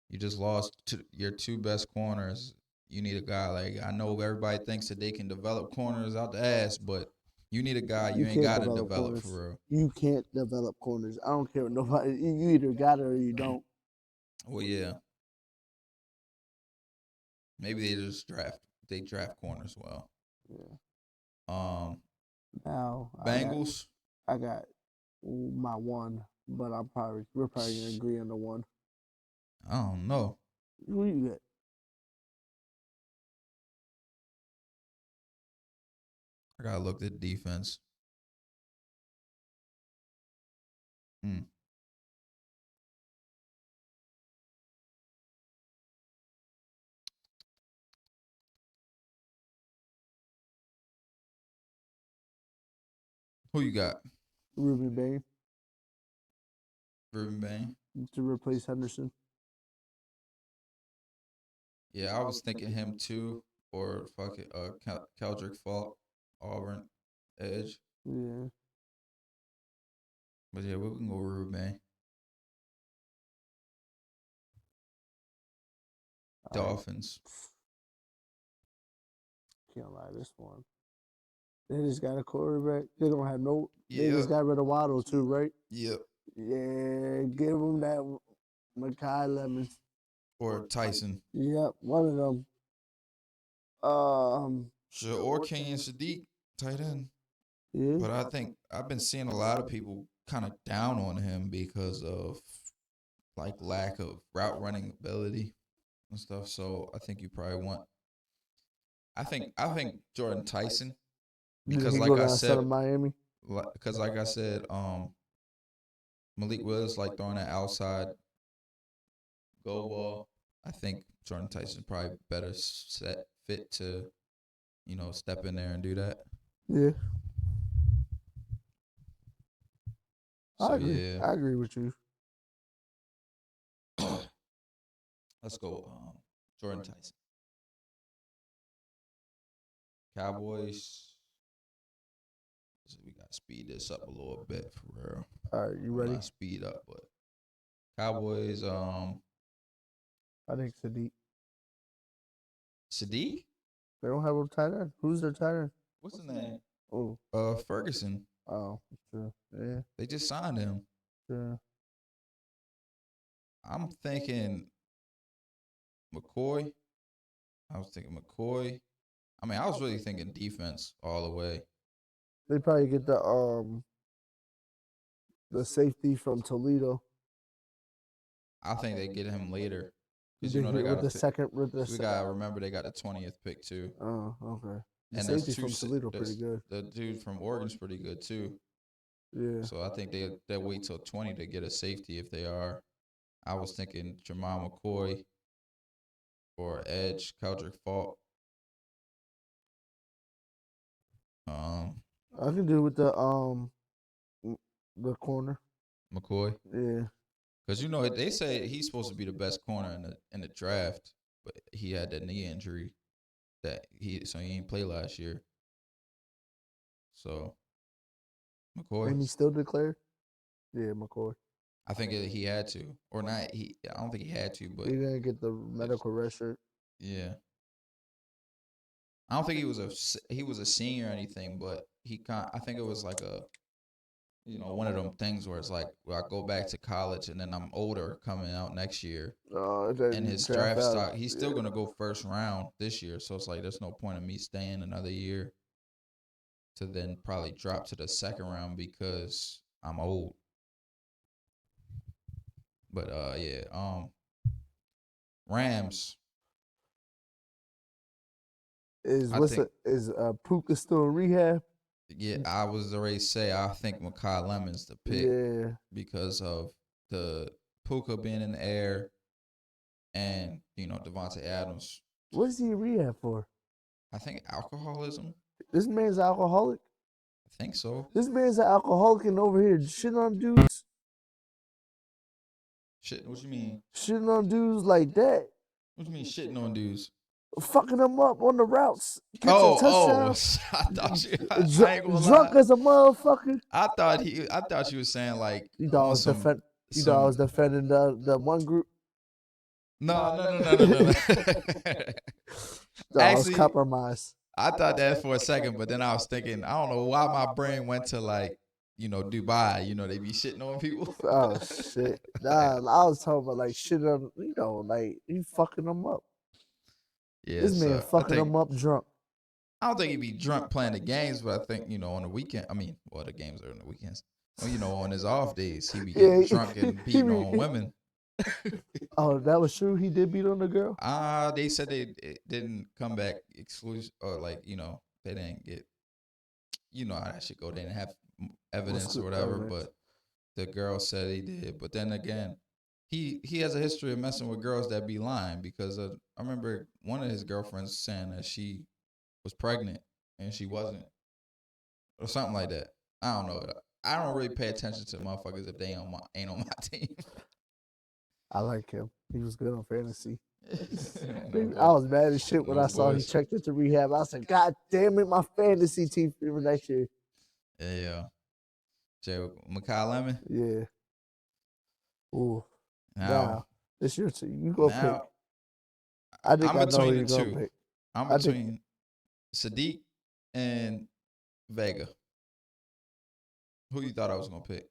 you just lost your two best corners. You need a guy like, I know everybody thinks that they can develop corners out the ass, but you need a guy you ain't got to develop for real. You can't develop corners. I don't care what nobody. You either got it or you don't. Well, yeah. Maybe they draft corners well. Yeah. Now Bengals. I got my one, but we're probably gonna agree on the one. I don't know. Who you got? I gotta look at defense. Who you got? Ruben Bain. Ruben Bain to replace Henderson. Yeah, I was thinking him too, or Keldrick Falk, Auburn edge. Yeah. But yeah, we can go Ruben. Dolphins. Can't lie, this one. They just got a quarterback. They don't have no. They just got rid of Waddle too, right? Yep. Yeah, give them that Mekhi Lemons. Or Tyson. Yep, one of them. Sure, or Kenyon Sadiq, tight end. Yeah. But I think I've been seeing a lot of people kind of down on him because of like lack of route running ability and stuff. So I think you probably want. I think Jordan Tyson, because like I said, Miami. Because like I said, Malik Willis like throwing that outside go ball. I think Jordan Tyson probably better fit to, step in there and do that. Yeah. So, I agree. Yeah. I agree with you. Let's go, Jordan Tyson. Cowboys. We gotta speed this up a little bit for real. All right, you ready? Not speed up, but Cowboys. I think Sadiq. Sadiq? They don't have a tight end. Who's their tight end? What's his name? Oh. Ferguson. Oh, true. Yeah. They just signed him. Yeah. I'm thinking McCoy. I was thinking McCoy. I mean, I was really thinking defense all the way. They probably get the safety from Toledo. I think they get him later. Because they got the second. We gotta remember they got the 20th pick too. Oh, okay. And safety from Toledo pretty good. The dude from Oregon's pretty good too. Yeah. So I think they'll wait till 20 to get a safety if they are. I was thinking Jamal McCoy or edge, Keldrick Faulk. I can do with the corner. McCoy. Yeah. Because they say he's supposed to be the best corner in the draft, but he had that knee injury so he ain't play last year. So McCoy. And he still declared? Yeah, McCoy. I think he had to, or not. I don't think he had to, but He didn't get the medical red shirt. Yeah. I don't think he was a senior or anything, but I think it was like one of them things where it's like, I go back to college and then I'm older coming out next year. And his draft stock, he's still going to go first round this year. So it's like, there's no point in me staying another year to then probably drop to the second round because I'm old. But Rams. Is Puka still in rehab? Yeah, I was already say I think Makai Lemon's the pick. Yeah. Because of the Puka being in the air and, Devontae Adams. What is he in rehab for? I think alcoholism. This man's an alcoholic? I think so. This man's an alcoholic and over here shitting on dudes? Shit, what you mean? Shitting on dudes like that? What you mean shitting on dudes? Fucking them up on the routes. I thought you. I ain't gonna drunk lie. as a motherfucker. I thought you was saying like. You thought I was defending the one group. No. I was compromised. I thought that for a second, but then I was thinking, I don't know why my brain went to like, Dubai. They be shitting on people. Oh shit! Nah, I was talking about like shit on, like you fucking them up. Yeah, this man fucking them up drunk. I don't think he'd be drunk playing the games, but I think, on the weekend. I mean, the games are on the weekends. Well, on his off days, he be getting drunk and beating on women. Oh, that was true. He did beat on the girl. They said it didn't come back exclusive, or like they didn't get, how that should go. They didn't have evidence or whatever, but the girl said he did. But then again, he has a history of messing with girls that be lying, because I remember one of his girlfriends saying that she was pregnant and she wasn't, or something like that. I don't know. I don't really pay attention to motherfuckers if they ain't on my team. I like him. He was good on fantasy. I was mad as shit when I saw he checked into rehab. I said, God damn it, my fantasy team for next year. Yeah. Makai Lemon? Yeah. Ooh. Now, it's your team. You go pick. I think I'm between the two. Pick. I'm between Sadiq and Vega. Who you thought I was gonna pick?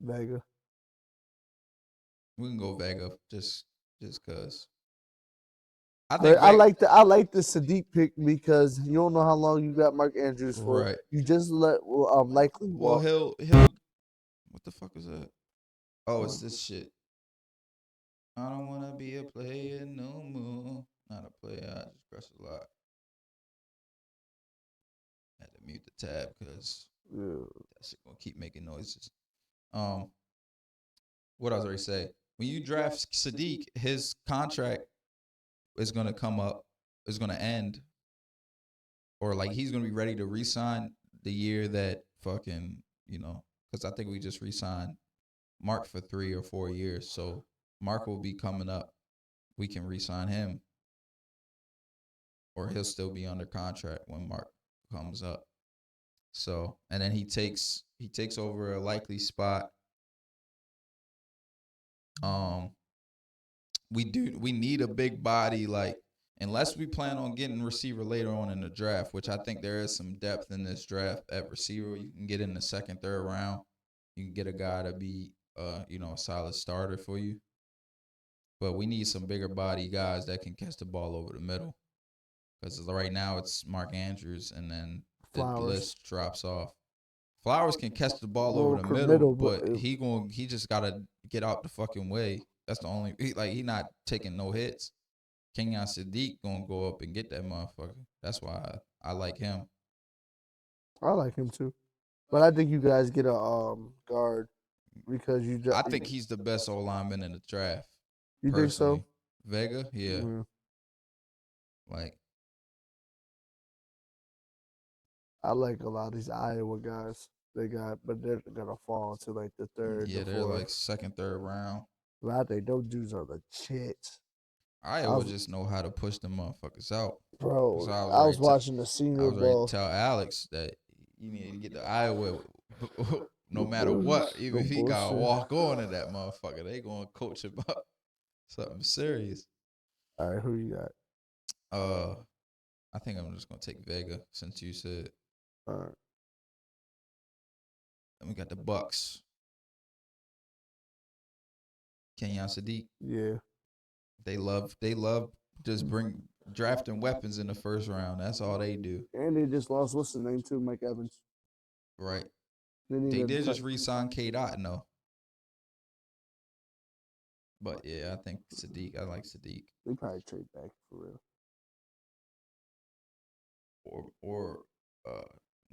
Vega. We can go Vega just cause. I like the Sadiq pick because you don't know how long you got Mark Andrews for. Right. You just likely. Well, he'll. What the fuck is that? Oh, it's this shit. I don't wanna be a player no more. Not a player. I just press a lot. Had to mute the tab because that shit gonna keep making noises. What else did I say? When you draft Sadiq, his contract is gonna come up, is gonna end, or like he's gonna be ready to re-sign the year that fucking, because I think we just re-signed Mark for 3 or 4 years. So Mark will be coming up. We can re-sign him, or he'll still be under contract when Mark comes up. So, and then he takes over a likely spot. We need a big body, like, unless we plan on getting receiver later on in the draft, which I think there is some depth in this draft at receiver. You can get in the second, third round. You can get a guy to be a solid starter for you. But we need some bigger body guys that can catch the ball over the middle. Because right now it's Mark Andrews, and then the list drops off. Flowers can catch the ball over the middle, but he just gotta get out the fucking way. That's the only he not taking no hits. Kenyon Sadiq gonna go up and get that motherfucker. That's why I like him. I like him too, but I think you guys get a guard because I think he's the best O lineman in the draft. You think so? Vega, yeah. Like, I like a lot of these Iowa guys they got, but they're gonna fall to like the third, yeah, the they're fourth. like second, third round. But I think those dudes are legit. Iowa just know how to push them motherfuckers out. Bro, So I was watching the I Senior was ready to Bowl. tell Alex that you need to get to Iowa no The matter what. Even the if he got to bullshit. walk on to that motherfucker, they going to coach him up. Something serious. All right, who you got? I think I'm just going to take Vega since you said. All right. And we got the Bucks. Kenyon Sadiq. Yeah. They love just drafting weapons in the first round. That's all they do. And they just lost what's the name too, Mike Evans. Right. They They just re-sign K. Dot, no. But yeah, I think Sadiq. I like Sadiq. They probably trade back for real. Or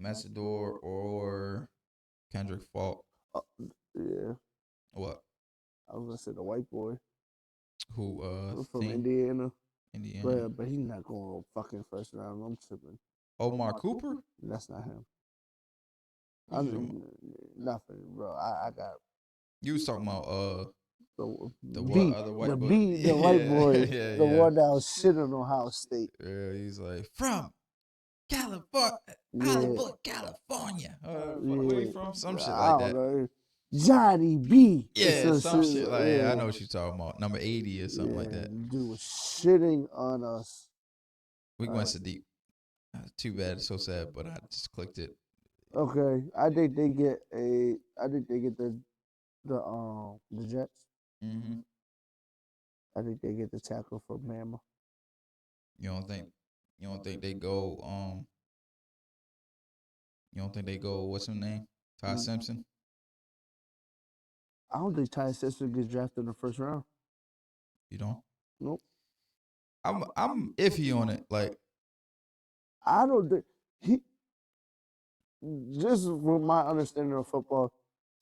Messidor or Kendrick Falk. Yeah. What? I was gonna say the white boy. Who from Indiana. Indiana. But he's not going fucking first round. I'm tripping. Omar Cooper? That's not him. Nothing, bro. I got. You was talking about the what other white boy? the white boy, yeah, the one that was shitting on Ohio State. Yeah, he's like from California, California. Where you from? Some shit like that. Know. Johnny B. Yeah, some shit like that. I know what you're talking about. Number 80 or something like that. Dude was shitting on us. We went so deep. Too bad. It's so sad, but I just clicked it. Okay, I think they get the Jets. Mm-hmm. I think they get the tackle for Bama. You don't think they go you don't think they go what's his name? Ty Simpson? I don't think Ty Simpson gets drafted in the first round. You don't? Nope. I'm iffy on it. Like I don't think he. Just from my understanding of football,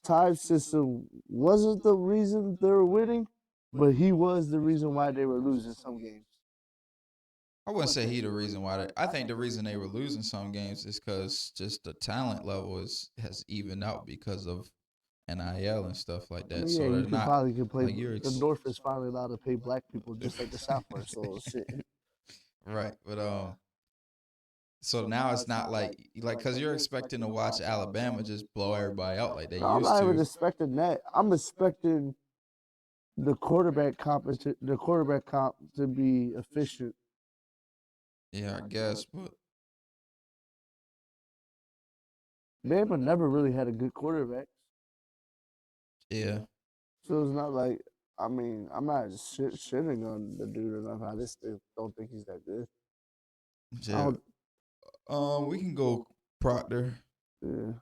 Ty Simpson wasn't the reason they were winning, but he was the reason why they were losing some games. I wouldn't say he the reason why. I think the reason they were losing some games is because just the talent level has evened out because of NIL and stuff like that. I mean, so they're not. Probably can play. Like the North is finally allowed to pay black people just like the South were. So shit. Right, but so now it's not like because you're expecting to watch Alabama just blow everybody out like they used to. I'm not even expecting that. I'm expecting the quarterback comp to be efficient. Yeah, I guess, but Bama never really had a good quarterback. Yeah. So it's not like, I mean, I'm not shitting on the dude enough. I just don't think he's that good. Yeah. We can go Proctor. Yeah.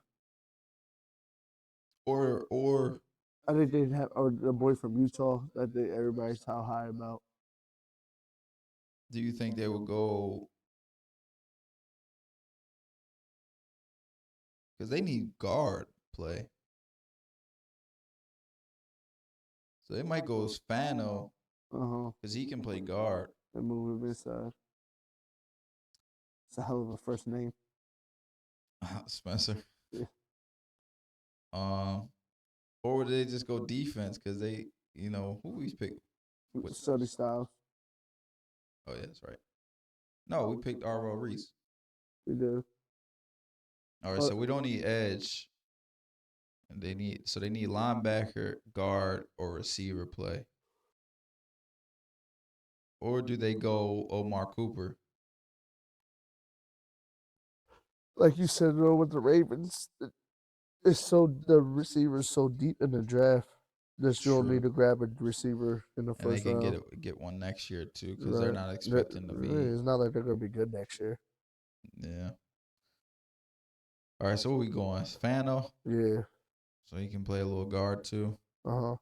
Or I think they'd have the boy from Utah that everybody's how high about. Do you think they would go? Because they need guard play. So they might go Spano. Because he can play guard. And move him inside. It's a hell of a first name. Spencer. Yeah. Or would they just go defense? Because they, who we picked? Sonny Styles. Oh, yeah, that's right. No, we picked Arvell Reese. We did. All right, so we don't need edge. And they need linebacker, guard, or receiver play. Or do they go Omar Cooper? Like you said, though, with the Ravens, the receiver's so deep in the draft that you don't need to grab a receiver in the first round. And they can get one next year too, because they're not expecting to be. It's not like they're gonna be good next year. Yeah. All right, so where we going? Fano? Yeah. So he can play a little guard too. And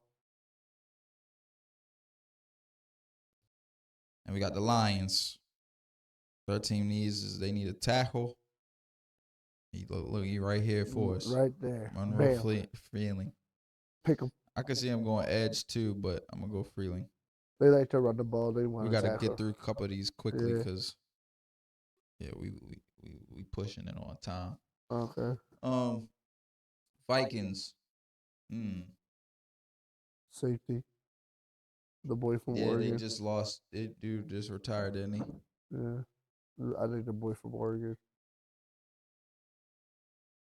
we got the Lions. Their team they need a tackle. He right here for us. Right there. Monroe Freeling. Pick him. I could see him going edge too, but I'm gonna go Freeling. They like to run the ball. We got to get through a couple of these quickly because Yeah, we pushing it on time. Okay. Vikings. Hmm. Safety. The boy from Yeah, they Oregon. just lost. It dude just retired, didn't he? Yeah. I think the boy from Oregon.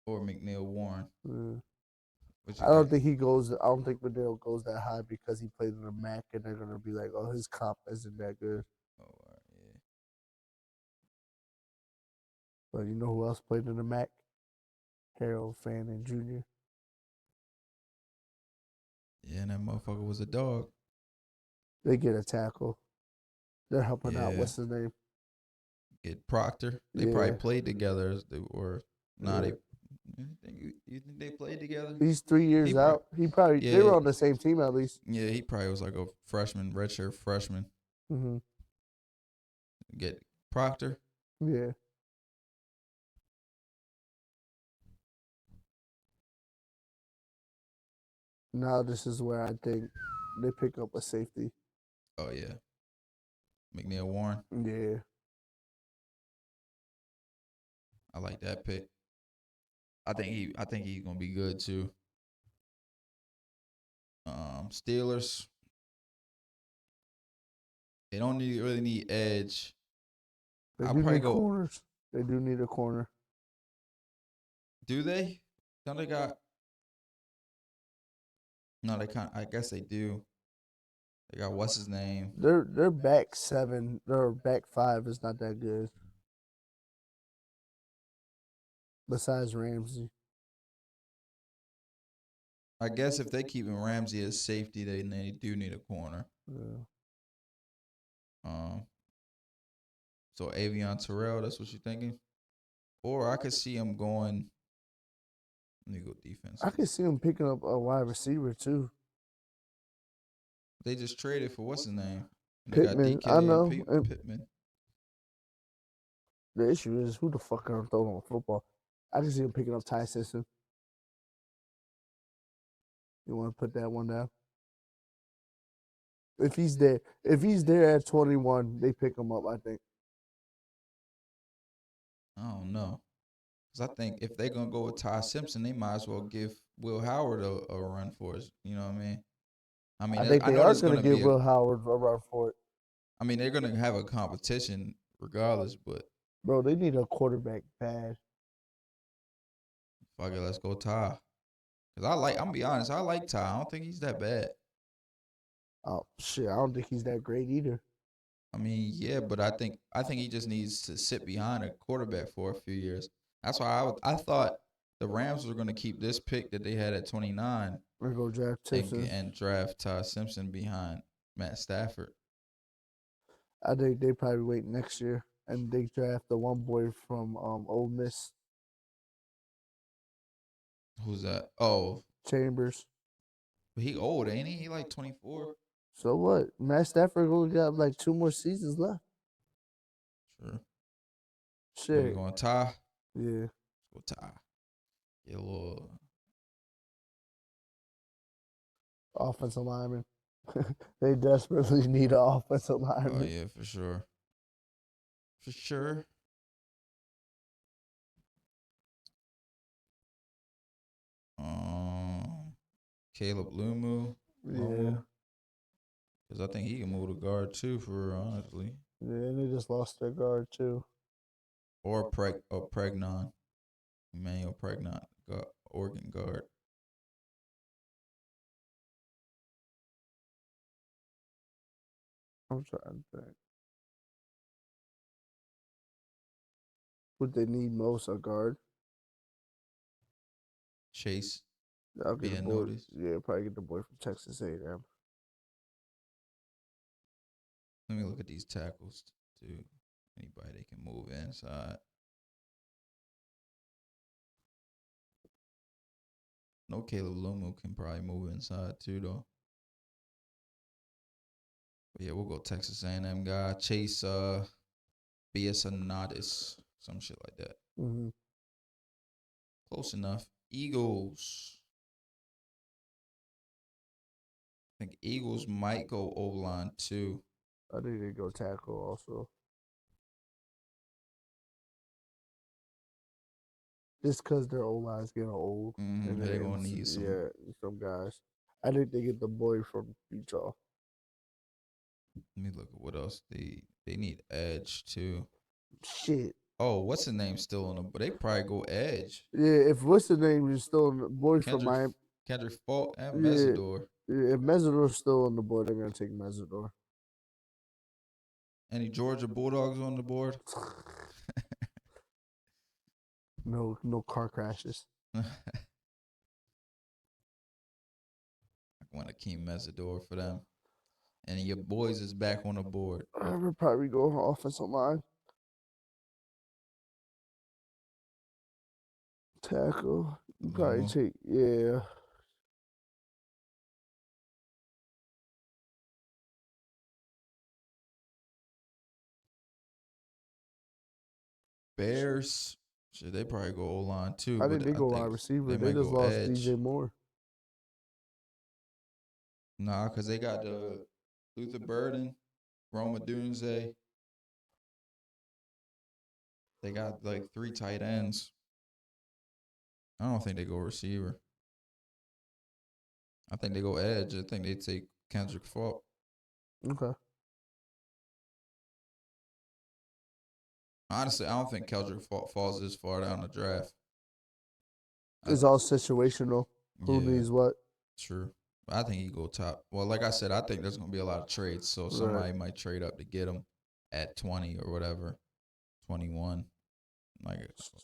Or McNeil Warren. Yeah. What I you don't think? think he goes. I don't think Vidal goes that high because he played in the MAC, and they're gonna be like, "Oh, his comp isn't that good." Oh, yeah. But you know who else played in the MAC? Harold Fannin Jr. Yeah, and that motherfucker was a dog. They get a tackle. They're helping out. Yeah. What's his name? Get Proctor. They probably Yeah. played together, or nah. Yeah. You think they played together? He's 3 years He probably, out. He probably they yeah, were on the same team at least. yeah. He probably was like a freshman, redshirt freshman. Hmm. Get Proctor. Yeah. Now this is where I think they pick up a safety. Oh yeah, McNeil Warren. Yeah. I like that pick. I think he's gonna be good too. Steelers. They don't really need edge. They I'll do probably need go. corners. They do need a corner. Do they? Don't they got? No, they can't. I guess they do. They got what's his name? Their back seven, their back five is not that good. Besides Ramsey. I guess if they keeping Ramsey as safety, they do need a corner. Yeah. Um, so Avion Terrell, that's what you're thinking, or I could see him going. Let me go defense. I could see him picking up a wide receiver too. They just traded for what's his name? And they got Pittman, I DK and know. And Pittman. the issue is who the fuck gonna throw on football? I can see him picking up Ty Simpson. You want to put that one down? If he's there at 21, they pick him up. I think. I don't know. Because I think if they're going to go with Ty Simpson, they might as well give Will Howard a run for us. You know what I mean? I think I they know are there's going going to to be give Will Howard a run for it. I mean, they're going to have a competition regardless, but Bro, they need a quarterback bad. fuck it, let's go Ty. Because I'm going to be honest, I like Ty. I don't think he's that bad. Oh shit, I don't think he's that great either. I mean, yeah, but I think he just needs to sit behind a quarterback for a few years. That's why I thought the Rams were going to keep this pick that they had at 29 We're gonna go draft Simpson. and draft Ty Simpson behind Matt Stafford. I think they probably wait next year and they draft the one boy from Ole Miss. Who's that? Oh, Chambers. he old, ain't he? He like 24. So what? Matt Stafford only got like 2 more seasons left. Sure. Shit. What, we going Ty? Yeah. Let's go Ty. Get a little. Offensive lineman. They desperately need an offensive lineman. Oh yeah, for sure. For sure. Caleb Lumu. Yeah. Because I think he can move the guard too, for honestly. Yeah, and they just lost their guard too. Or Pregnon. Emmanuel Pregnon, Oregon guard. I'm trying to think. What they need most a guard. Chase. I'll get the Being boy. noticed. Yeah, probably get the boy from Texas A&M. Let me look at these tackles too. Anybody they can move inside. No, Caleb Lumu can probably move inside too, though. But yeah, we'll go Texas A&M guy. Chase Biasanatis. Some shit like that. Mm-hmm. Close enough. Eagles. I think Eagles might go O-line too. I think they go tackle also. just because their old line's getting old. Mm-hmm. They're gonna need some. Yeah, some guys. I think they get the boy from Utah. Let me look at what else they need edge too. Shit. Oh, what's the name still on them? But they probably go edge. Yeah, if what's the name is still on the board from Miami. Kendrick Fault and Yeah. Mesidor. Yeah, if Mesidor's still on the board, they're gonna take Mesidor. Any Georgia Bulldogs on the board? No car crashes. I want to keep Mesidor for them. And your boys is back on the board. I would probably go offensive line. Tackle. You probably take, yeah. Bears, shit, they probably go O-line too. I think they go wide receiver. They just lost DJ Moore. Nah, because they got the Luther Burden, Roma Dunze. They got like 3 tight ends. I don't think they go receiver. I think they go edge. I think they take Kendrick Fault. Okay. Honestly, I don't think Kendrick Fault falls this far down the draft. It's all situational. Who needs what? True. I think he go top. Well, like I said, I think there's going to be a lot of trades. So somebody might trade up to get him at 20 or whatever, 21. Like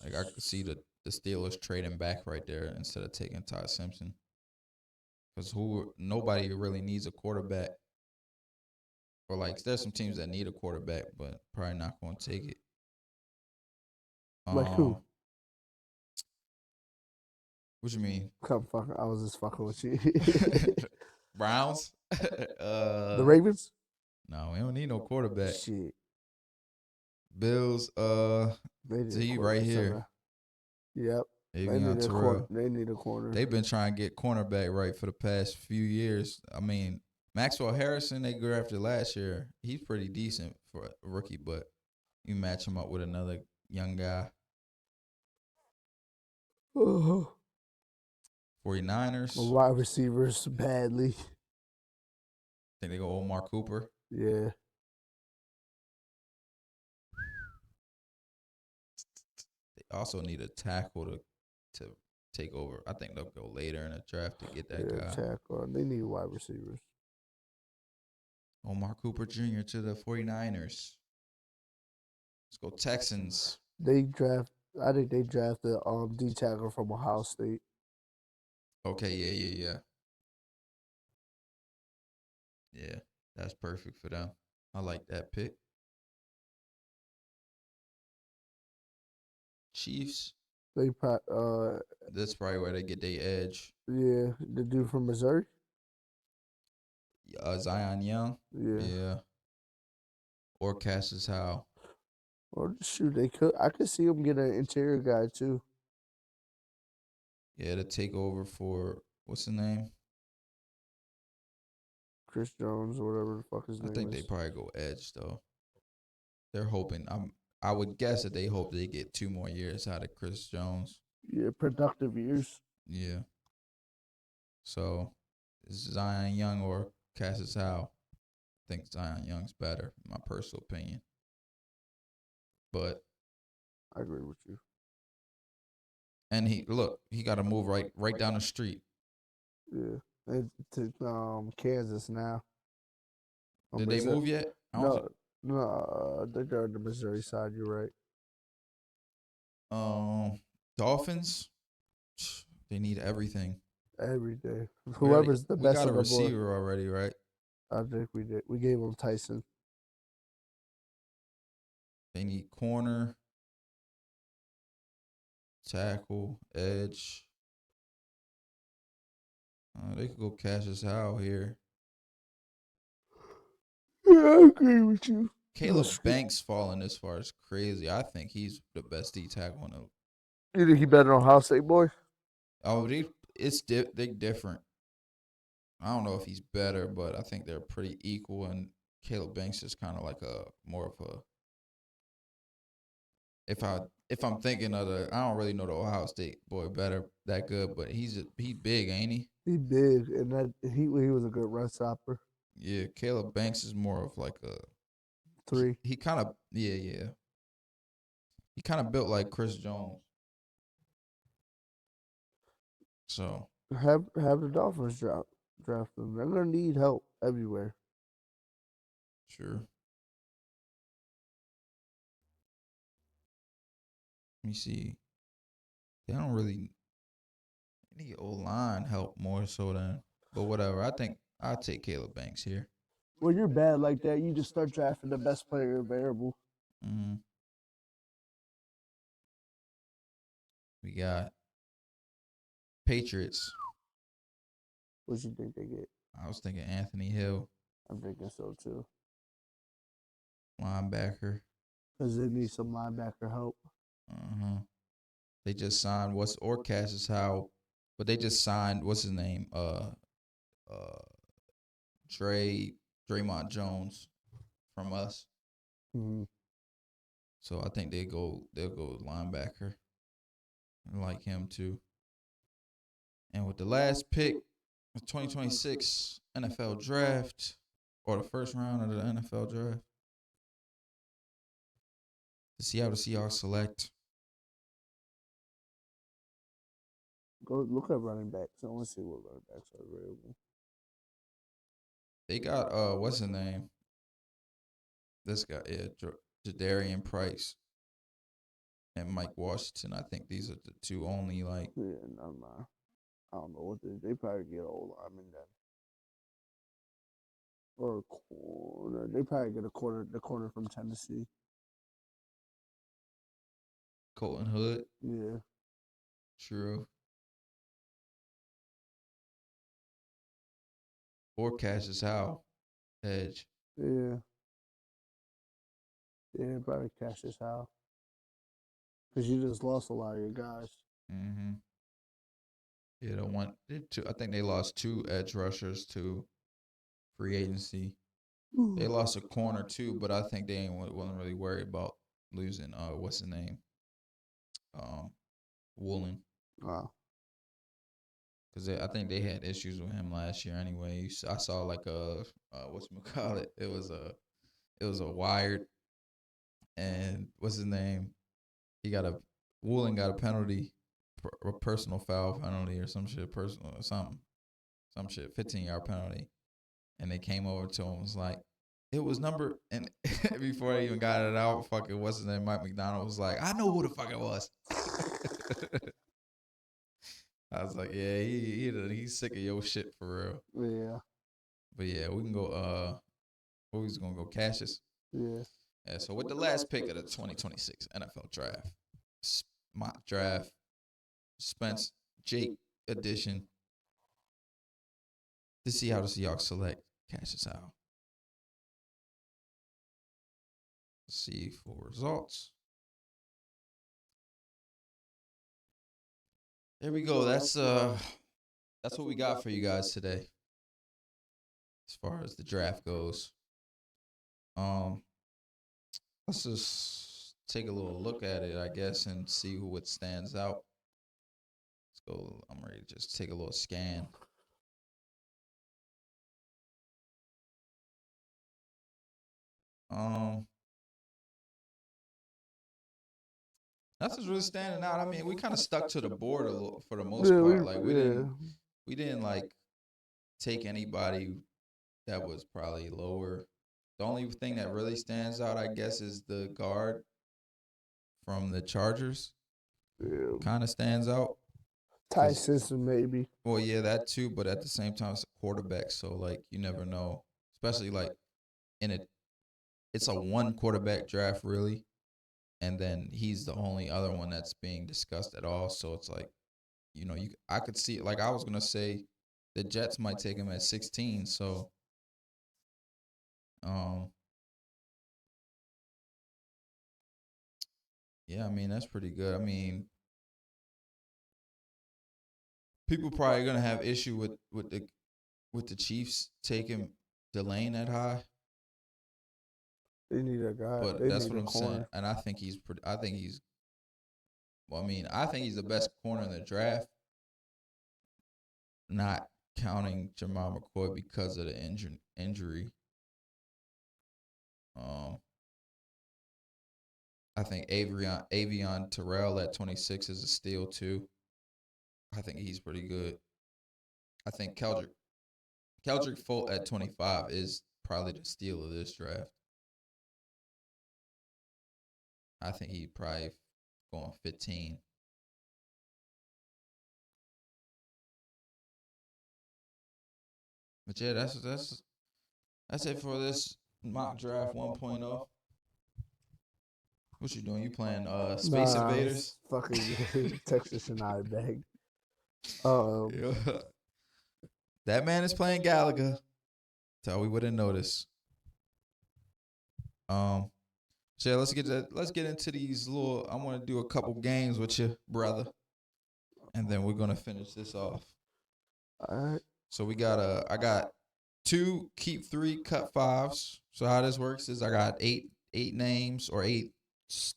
I could see the Steelers trading back right there instead of taking Ty Simpson. Because nobody really needs a quarterback. Or like there's some teams that need a quarterback, but probably not going to take it. Like who? What you mean? Come fucking, I was just fucking with you. Browns? The Ravens? No, we don't need no quarterback. Shit. Bills, Z right here. Yep. They need a corner. They've been trying to get cornerback right for the past few years. I mean, Maxwell Harrison, they drafted last year. He's pretty decent for a rookie, but you match him up with another young guy. 49ers. Wide receivers badly. Think they go Omar Cooper. Yeah. They also need a tackle to take over. I think they'll go later in the draft to get that guy. Tackle. They need wide receivers. Omar Cooper Jr. to the 49ers. Let's go Texans. I think they drafted D tackle from Ohio State. Okay, yeah. Yeah, that's perfect for them. I like that pick. Chiefs. That's probably where they get their edge. Yeah, the dude from Missouri. Zion Young. Yeah. Or Cassius Howe. Or shoot, I could see them get an interior guy too. Yeah, to take over for what's the name? Chris Jones or whatever the fuck his name is. I think they probably go edge though. They're hoping. I would guess that they hope they get 2 more years out of Chris Jones. Yeah, productive years. Yeah. So, is Zion Young or Cassius Howe? I think Zion Young's better, in my personal opinion. But I agree with you. And he got to move right down the street. Yeah, to Kansas now. Did they move yet? No, they're on the Missouri side. You're right. Dolphins, they need everything. Every day. Whoever's the best. We got a receiver already, right? I think we did. We gave him Tyson. They need corner, tackle, edge. They could go Cassius Howe here. Yeah, I agree with you. Caleb Banks falling this far is crazy. I think he's the best D tackle in the. You think he better on Ohio State, boy? Oh, they're different. I don't know if he's better, but I think they're pretty equal. And Caleb Banks is kind of like more of a. If I if I'm thinking of I don't really know the Ohio State boy that good, but he big, ain't he? He big, and that he was a good run stopper. Yeah, Caleb Banks is more of like a 3. he kind of yeah. He kind of built like Chris Jones. So Have the Dolphins draft him. They're gonna need help everywhere. sure. Let me see. They don't really need O-line help more so than, but whatever. I think I'll take Caleb Banks here. When you're bad like that, you just start drafting the best player available. Mm-hmm. We got Patriots. What you think they get? I was thinking Anthony Hill, I'm thinking so too. linebacker. Because they need some linebacker help. They just signed Cassius Howe, but they just signed what's his name? Draymond Jones from us. Mm-hmm. So I think they'll go linebacker. I like him too. And with the last pick, the 2026 NFL draft, or the first round of the NFL draft, the Seattle Seahawks select. Go look at running backs. I want to see what running backs are available. They got what's his name? This guy, Jadarian Price and Mike Washington. I think these are the two only like. Yeah, never mind. I don't know what they probably get old lineman then. Or a corner. They probably get the corner from Tennessee. Colton Hood. Yeah. True. Or Cassius Howe. Edge. Yeah. Yeah, probably Cassius Howe. Because you just lost a lot of your guys. Mm-hmm. Yeah, I think they lost 2 edge rushers to free agency. They lost a corner too, but I think they wasn't really worried about losing. What's his name? Woolen. Wow. Because I think they had issues with him last year anyway. I saw like whatchamacallit? It was a Wired, and what's his name? Woolen got a penalty, a personal foul penalty or some shit, some shit, 15-yard penalty, and they came over to him and was like, it was number, and before they even got it out, fucking what's his name? Mike McDonald was like, I know who the fuck it was. I was like, yeah, he's sick of your shit for real. Yeah. But yeah, we can go. Who's gonna go? Cassius. Yeah. Yeah. So with the last pick of the 2026 NFL draft, mock draft, Spence Jake edition. To see how the Seahawks select Cassius Howe. Let's see for results. There we go. That's what we got for you guys today. As far as the draft goes. Let's just take a little look at it, I guess, and see what stands out. Let's go. I'm ready to just take a little scan. That's what's really standing out. I mean, we kind of stuck to the board a little for the most part. Like we didn't like take anybody that was probably lower. The only thing that really stands out, I guess, is the guard from the Chargers. Yeah. Kind of stands out. Ty Simpson, maybe. Well, yeah, that too. But at the same time, it's a quarterback, so like you never know. Especially like it's a 1 quarterback draft really, and then he's the only other one that's being discussed at all. So it's like, I could see, like I was gonna say, the Jets might take him at 16. So, yeah, I mean that's pretty good. I mean, people probably gonna have issue with the Chiefs taking Delane that high. They need a guy. But that's what I'm saying, and I think he's Well, I mean, I think he's the best corner in the draft, not counting Jamal McCoy because of the injury. I think Avion Terrell at 26 is a steal too. I think he's pretty good. I think Keldrick Folt at 25 is probably the steal of this draft. I think he probably going 15. But yeah, that's it for this mock draft 1.0. What you doing? You playing Space Invaders? Fucking Texas and I beg. That man is playing Galaga. So we wouldn't notice. So yeah, let's get into these little. I want to do a couple games with you, brother, and then we're gonna finish this off. All right. So I got 2 keep 3 cut 5s. So how this works is I got eight names or 8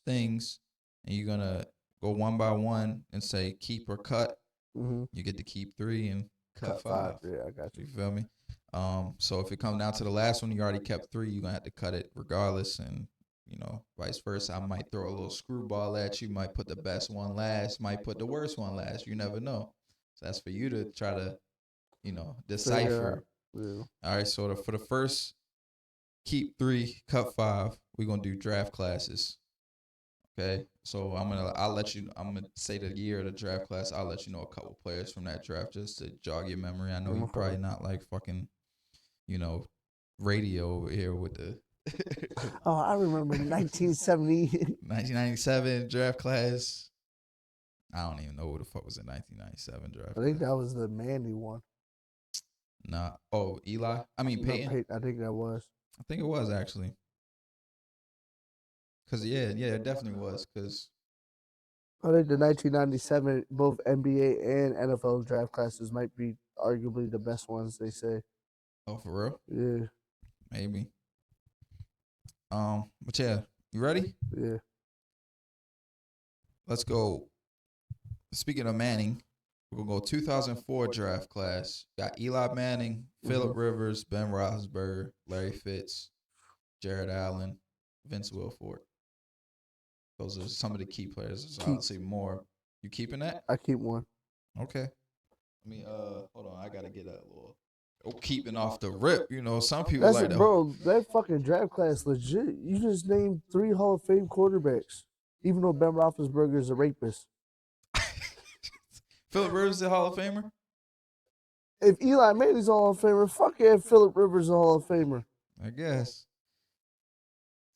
things, and you're gonna go one by one and say keep or cut. Mm-hmm. You get to keep 3 and cut 5. Yeah, I got you. You feel me? So if it comes down to the last one, you already kept 3. You're gonna have to cut it regardless, and vice versa. I might throw a little screwball at you. Might put the best one last. Might put the worst one last. You never know. So that's for you to try to, decipher. Yeah. All right. So for the first keep 3, cut 5, we're gonna do draft classes. Okay. So I'm gonna say the year of the draft class. I'll let you know a couple players from that draft just to jog your memory. I know you're probably not like fucking, radio over here with the. Oh, I remember 1970. 1997 draft class. I don't even know who the fuck was in 1997 draft. I think that was the Mandy one. Nah. Oh, Eli? I mean, Peyton? No, I think that was. I think it was, actually. Because, yeah, it definitely was. Because I think the 1997, both NBA and NFL draft classes might be arguably the best ones, they say. Oh, for real? Yeah. Maybe. But yeah, you ready? Yeah. Let's go. Speaking of Manning, we're going to go 2004 draft class. Got Eli Manning, Phillip Rivers, Ben Roethlisberger, Larry Fitz, Jared Allen, Vince Wilfork. Those are some of the key players. So I'll see more. You keeping that? I keep one. Okay. Let me, hold on. I got to get that little. Keeping off the rip, some people That's like it, that. Bro, that fucking draft class legit. You just named 3 Hall of Fame quarterbacks, even though Ben Roethlisberger is a rapist. Phillip Rivers is a Hall of Famer? If Eli Manning's a Hall of Famer, fuck yeah, Phillip Rivers is a Hall of Famer. I guess.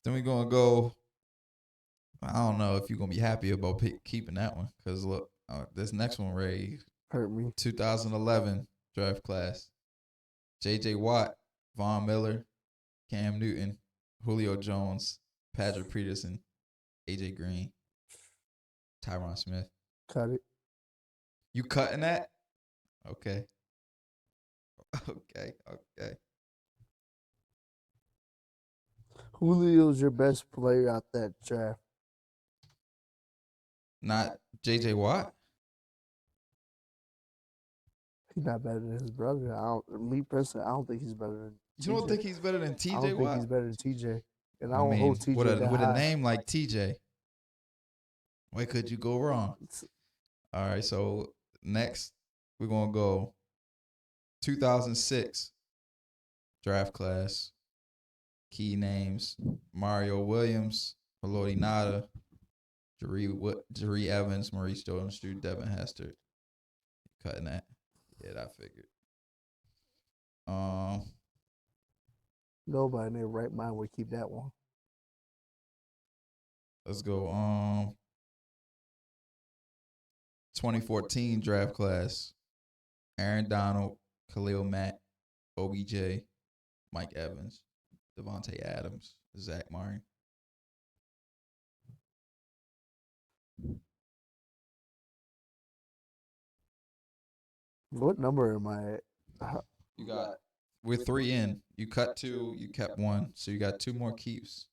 Then we're going to go. I don't know if you're going to be happy about keeping that one. Because look, this next one, Ray. Hurt me. 2011 draft class. J.J. Watt, Von Miller, Cam Newton, Julio Jones, Patrick Peterson, A.J. Green, Tyron Smith. Cut it. You cutting that? Okay. Okay. Julio's your best player out that draft. Not J.J. Watt? He's not better than his brother. Me personally, I don't think he's better than You don't think he's better than T.J. Watt? I don't think he's better than T.J. And I don't mean, hold T.J. with a name like T.J., where could you go wrong? All right, so next we're going to go 2006 draft class. Key names: Mario Williams, Haloti Nada, Jeree Evans, Maurice Jones-Drew, Devin Hester. Cutting that. Yeah, I figured. Nobody in their right mind would keep that one. Let's go. 2014 draft class. Aaron Donald, Khalil Mack, OBJ, Mike Evans, Devontae Adams, Zach Martin. What number am I at? You got, we're 3 in. You cut 2, you kept 1. So you got 2 more keeps.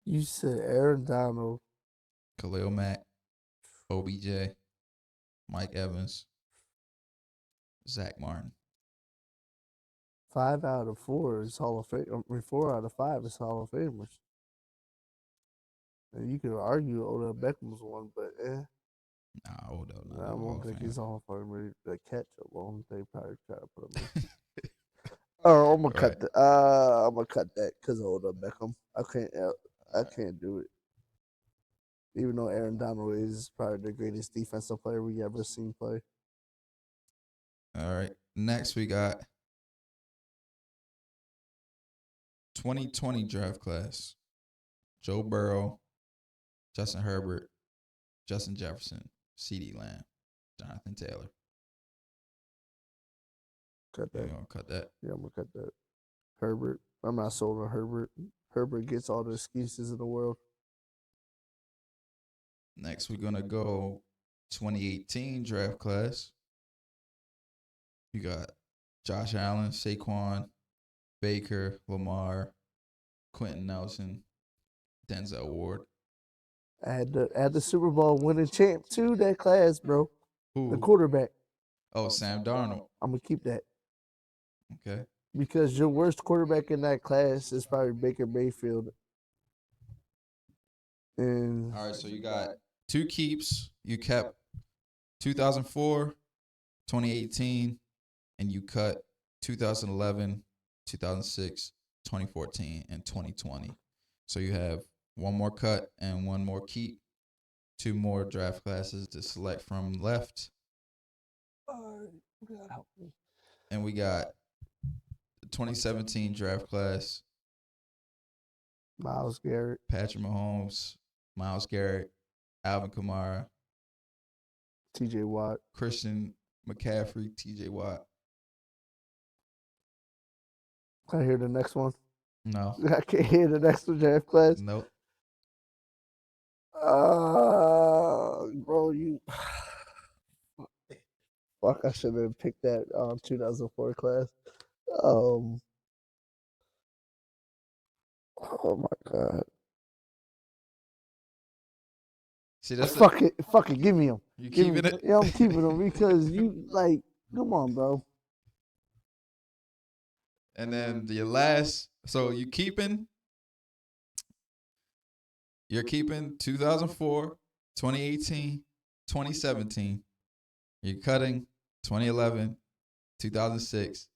You said Aaron Donald. Khalil Mack, OBJ, Mike Evans, Zach Martin. 5 out of 4 is Hall of Fame. 4 out of 5 is Hall of Famers. And you could argue Odell Beckham's one, but Nah, Odell not I no Hall don't of think Fame. he's Hall of Famer. The catch alone, they probably try to put him in. Oh, I'm gonna cut that. I'm gonna cut that because of Odell Beckham. I can't do it. Even though Aaron Donald is probably the greatest defensive player we ever seen play. All right. Next, we got 2020 draft class. Joe Burrow, Justin Herbert, Justin Jefferson, CeeDee Lamb, Jonathan Taylor. Cut You that. gonna cut that? Yeah, I'm gonna cut that. Herbert. I'm not sold on Herbert. Herbert gets all the excuses in the world. Next, we're gonna go 2018 draft class. You got Josh Allen, Saquon, Baker, Lamar, Quentin Nelson, Denzel Ward. Add the Super Bowl winning champ to that class, bro. Who? The quarterback. Oh, Sam Darnold. I'm gonna keep that Okay. because your worst quarterback in that class is probably Baker Mayfield. And All right, so you got 2 keeps. You kept 2004, 2018, and you cut 2011, 2006, 2014, and 2020. So you have 1 more cut and 1 more keep. 2 more draft classes to select from left. And we got the 2017 draft class. Myles Garrett, Patrick Mahomes, Myles Garrett, Alvin Kamara, T.J. Watt, Christian McCaffrey, T.J. Watt. Can I hear the next one? No. I can't hear the next draft class. Nope. Bro, you. Fuck, I should have picked that 2004 class. Oh my god. See, that's fuck it, give me him. You Give keeping me, it? Yeah, I'm keeping him because you come on, bro. And then the last, so you're keeping 2004, 2018, 2017. You're cutting 2011, 2006,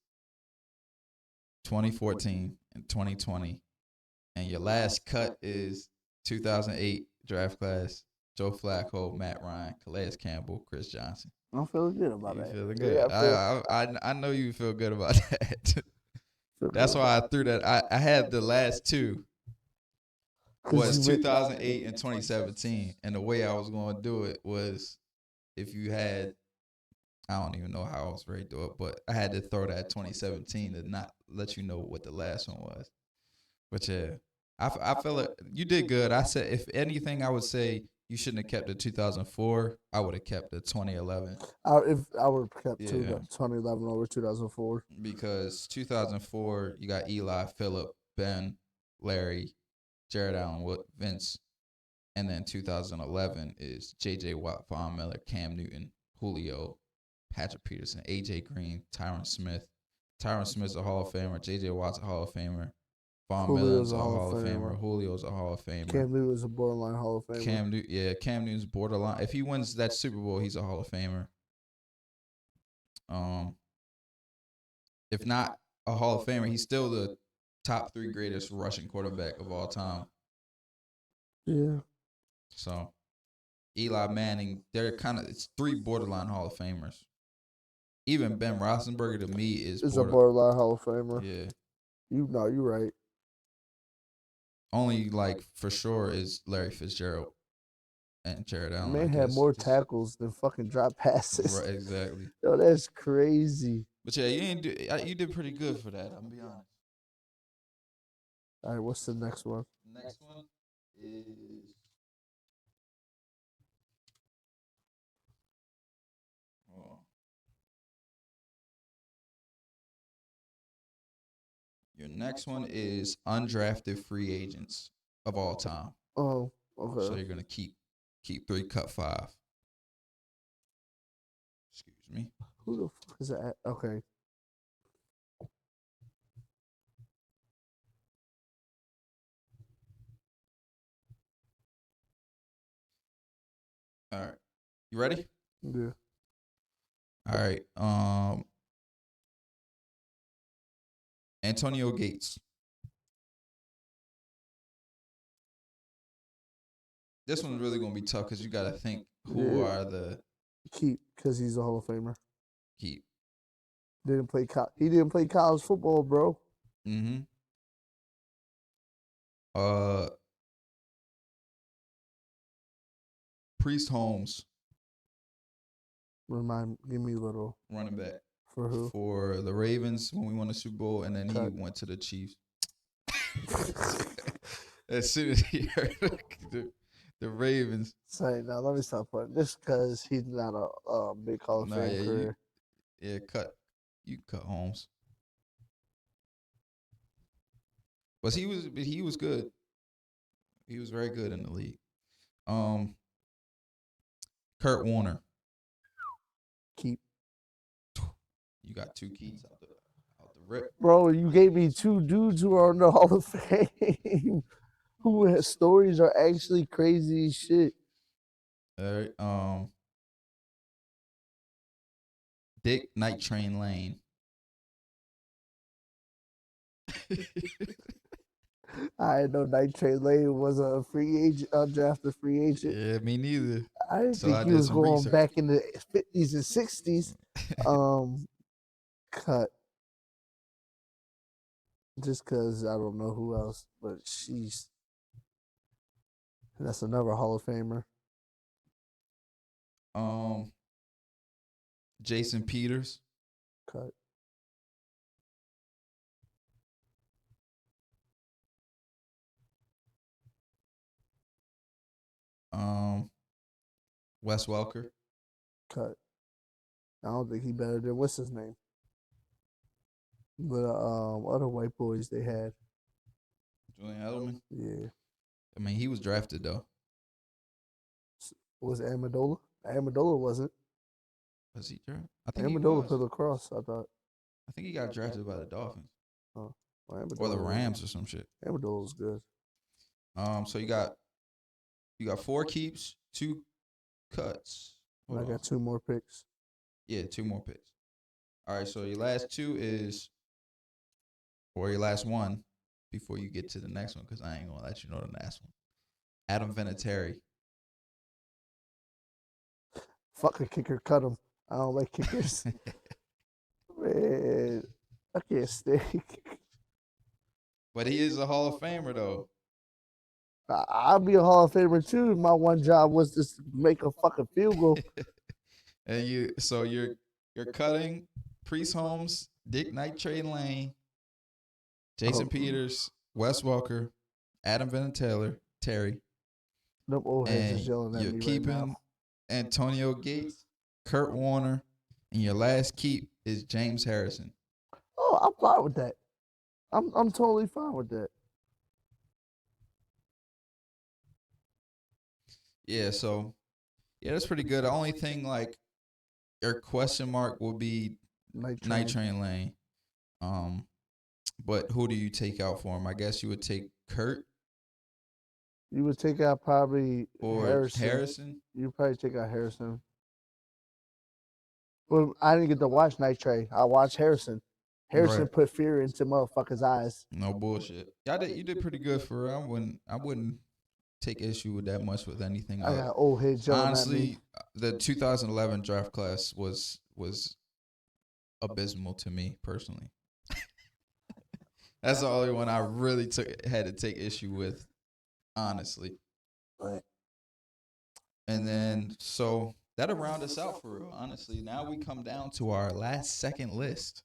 2014, and 2020. And your last cut is 2008 draft class. Joe Flacco, Matt Ryan, Calais Campbell, Chris Johnson. I'm feeling good about that. You feeling good? Yeah, I know you feel good about that. That's why I threw that. I had the last 2 was 2008 and 2017, and the way I was going to do it was if you had, I don't even know how I was ready to do it, but I had to throw that 2017 to not let you know what the last one was. But yeah, I feel like you did good. I said if anything, I would say you shouldn't have kept the 2004. I would have kept the 2011. If I would have kept 2011 over 2004. Because 2004, you got Eli, Phillip, Ben, Larry, Jared Allen, Vince. And then 2011 is J.J. Watt, Von Miller, Cam Newton, Julio, Patrick Peterson, A.J. Green, Tyron Smith. Tyron Smith's a Hall of Famer. J.J. Watt's a Hall of Famer. Von Miller's a Hall of Famer. Julio's a Hall of Famer. Cam Newton's a borderline Hall of Famer. Cam Newton's borderline. If he wins that Super Bowl, he's a Hall of Famer. If not a Hall of Famer, he's still the top 3 greatest rushing quarterback of all time. Yeah. So, Eli Manning, they're it's 3 borderline Hall of Famers. Even Ben Roethlisberger to me is a borderline Hall of Famer. Yeah. You're right. Only for sure is Larry Fitzgerald and Jared Allen. Man had more tackles than fucking drop passes. Right, exactly. Yo, that's crazy. But yeah, you did pretty good for that. I'm gonna be honest. All right, what's the next one? Next one is your next one is undrafted free agents of all time. Oh, okay. So you're gonna keep keep 3, cut 5. Excuse me. Who the fuck is that? Okay. All right. You ready? Yeah. All right. Antonio Gates. This one's really gonna be tough because you gotta think who are the Keep, because he's a Hall of Famer. keep. He didn't play college football, bro. Mm-hmm. Priest Holmes, Give me a little. running back For who? for the Ravens when we won the Super Bowl, and then he Cut. went to the Chiefs. As soon as he heard the Ravens, Say, now let me stop putting this because he's not a big Hall of Fame career. you cut Holmes. But he was good. He was very good in the league. Kurt Warner. Keep. You got 2 keys out the rip. Bro, you gave me 2 dudes who are in the Hall of Fame who stories are actually crazy as shit. All right. Dick Night Train Lane. I didn't know Night Train Lane was a free agent, undrafted free agent. Yeah, me neither. I didn't So think I he did was some going research. back in the 50s and 60s. Cut. Just because I don't know who else, but that's another Hall of Famer. Jason Peters. Cut. Wes Welker. Cut. I don't think he better than what's his name. But other white boys they had. Julian Edelman. Yeah. I mean, he was drafted though. Was it Amendola? Amendola wasn't. Was he drafted? I think he Amendola was. played lacrosse, I thought. I think he got drafted by the Dolphins. Oh, or the Rams or some shit. Amendola was good. So you got 4 keeps, 2 cuts. I got 2 more picks. Yeah, 2 more picks. All right, so your last 2 is, or your last one before you get to the next one, because I ain't gonna let you know the last one. Adam Vinatieri. Fuck a kicker, cut him. I don't like kickers. Man, I can't stay. But he is a Hall of Famer though. I'll be a Hall of Famer too. My one job was to make a fucking field goal. And you're cutting Priest Holmes, Dick Night Train Lane, Jason Peters, Wes Welker, Adam Vinatieri, Terry. Them old heads And is yelling at you're me keeping right now. Antonio Gates, Kurt Warner, and your last keep is James Harrison. Oh, I'm fine with that. I'm totally fine with that. Yeah, so that's pretty good. The only thing, like, your question mark will be Night Train Lane. But who do you take out for him? I guess you would take Kurt. You would take out probably or Harrison. You'd probably take out Harrison. But I didn't get to watch Night Train. I watched Harrison. Harrison Right. put fear into motherfuckers' eyes. No bullshit. You did pretty good for real. I wouldn't take issue with that much with anything. I got old heads yelling Honestly, the 2011 draft class was abysmal to me personally. That's the only one I really had to take issue with, honestly. Right. And then so that'll round us out for real. Honestly, now we come down to our last second list,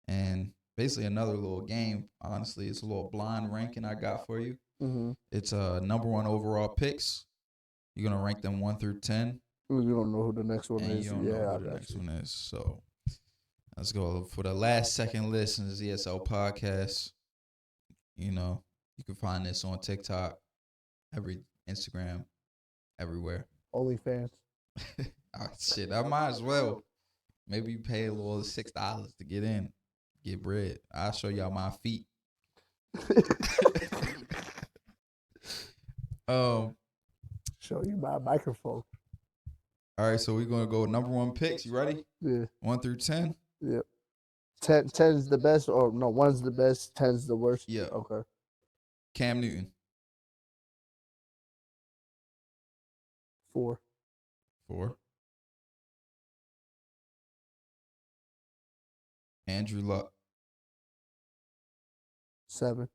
and basically another little game. Honestly, it's a little blind ranking I got for you. Mm-hmm. It's number 1 overall picks. You're gonna rank them 1 through 10. You don't know who the next one And is. you don't know who the next one is. So let's go for the last second list in the Z.S.L podcast. You know, you can find this on TikTok, every Instagram, everywhere. OnlyFans. Shit, I might as well. Maybe you pay a little $6 to get in, get bread. I'll show y'all my feet. Show you my microphone. All right, so we're gonna go number one picks. You ready? Yeah. 1 through 10. Yep. 10's the best, or no, 1's the best, 10's the worst. Yeah. Okay. Cam Newton. 4. 4. Andrew Luck. 7.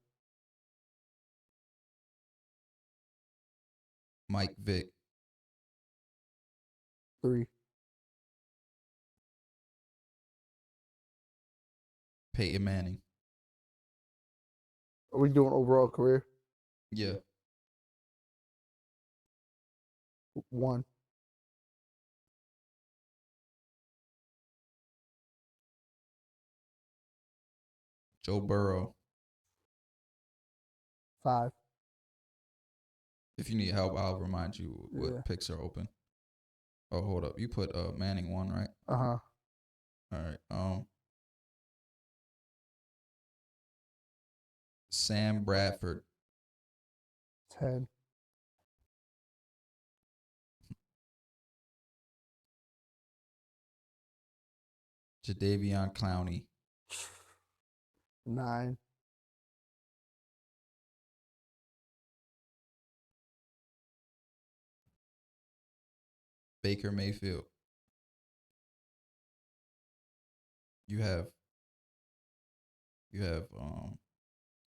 Mike Vick. 3. Peyton Manning. Are we doing overall career? Yeah. 1. Joe Burrow. 5. If you need help, I'll remind you what Yeah. picks are open. Oh, hold up. You put Manning 1, right? Uh-huh. All right. Sam Bradford. 10. Jadeveon Clowney. 9. Baker Mayfield. You have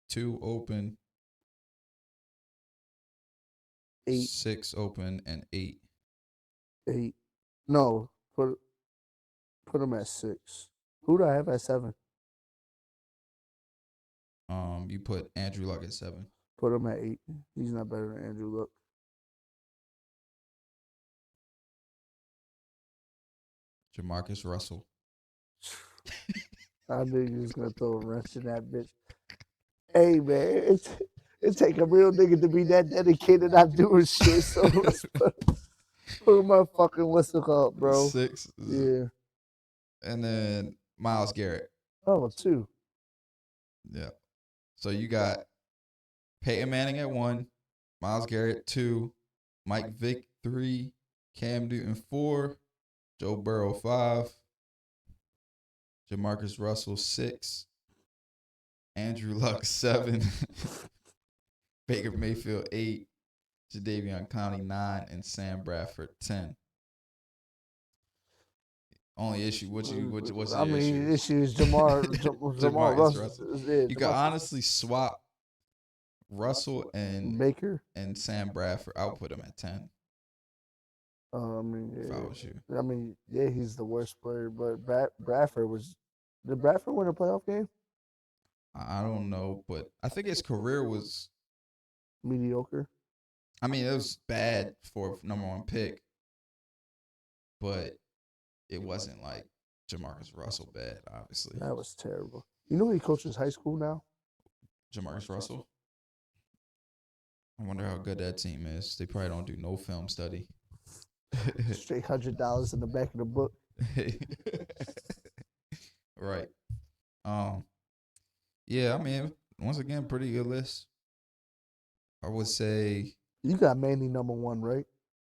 2 open, 8. 6 open, and 8. 8. No, put him at 6. Who do I have at 7? You put Andrew Luck at 7. Put him at 8. He's not better than Andrew Luck. Jamarcus Russell. I knew you was gonna throw a wrench in that bitch. Hey man, it take a real nigga to be that dedicated not doing shit. So let's put my fucking what's it called, bro? 6. Yeah. And then Myles Garrett. Oh, 2. Yeah. So you got Peyton Manning at 1, Myles Garrett 2, Mike Vick 3, Cam Newton 4, Joe Burrow 5, Jamarcus Russell 6, Andrew Luck 7, Baker Mayfield 8, Jadeveon Clowney 9, and Sam Bradford 10. Only issue, what's the issue is Jamar Russell. Yeah, you can honestly swap Russell and Baker and Sam Bradford. I'll put him at 10. I mean, If yeah. I was you. I mean, yeah, he's the worst player, but Bradford was. Did Bradford win a playoff game? I don't know, but I think his career was Mediocre. I mean, it was bad for number 1 pick, but it wasn't like Jamarcus Russell bad, obviously. That was terrible. You know he coaches high school now? Jamarcus Russell? I wonder how good that team is. They probably don't do no film study. Straight $100 in the back of the book. Right. Yeah, I mean, once again, pretty good list. I would say, You got Manning number 1, right?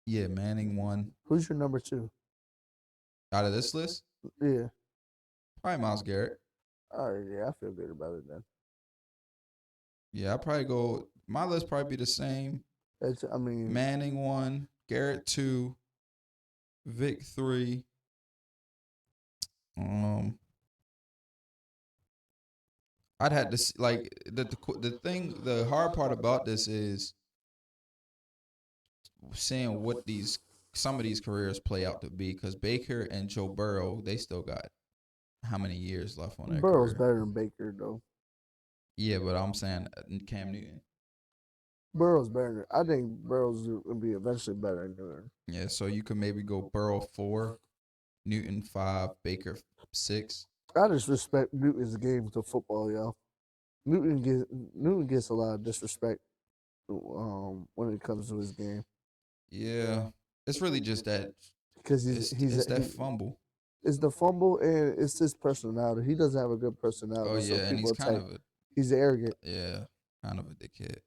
yeah, Manning 1. Who's your number 2? Out of this list, Yeah. probably Myles Garrett. All right, yeah, I feel good about it then. Yeah, I'd probably go. My list probably be the same. I mean, Manning 1, Garrett 2, Vic 3. I'd had to like the hard part about this is seeing what some of these careers play out to be, because Baker and Joe Burrow, they still got how many years left on their Burrow's career? better than Baker though. Yeah, but I'm saying Cam Newton. Burrow's better. I think Burrow's gonna be eventually better than Newton. Yeah, so you could maybe go Burrow 4, Newton 5, Baker 6. I just respect Newton's game to football, y'all. Newton gets a lot of disrespect when it comes to his game. Yeah, it's really just that. because It's that fumble. it's the fumble and it's his personality. He doesn't have a good personality, Oh so yeah, and people he's kind attack. of a He's arrogant. kind of a dickhead.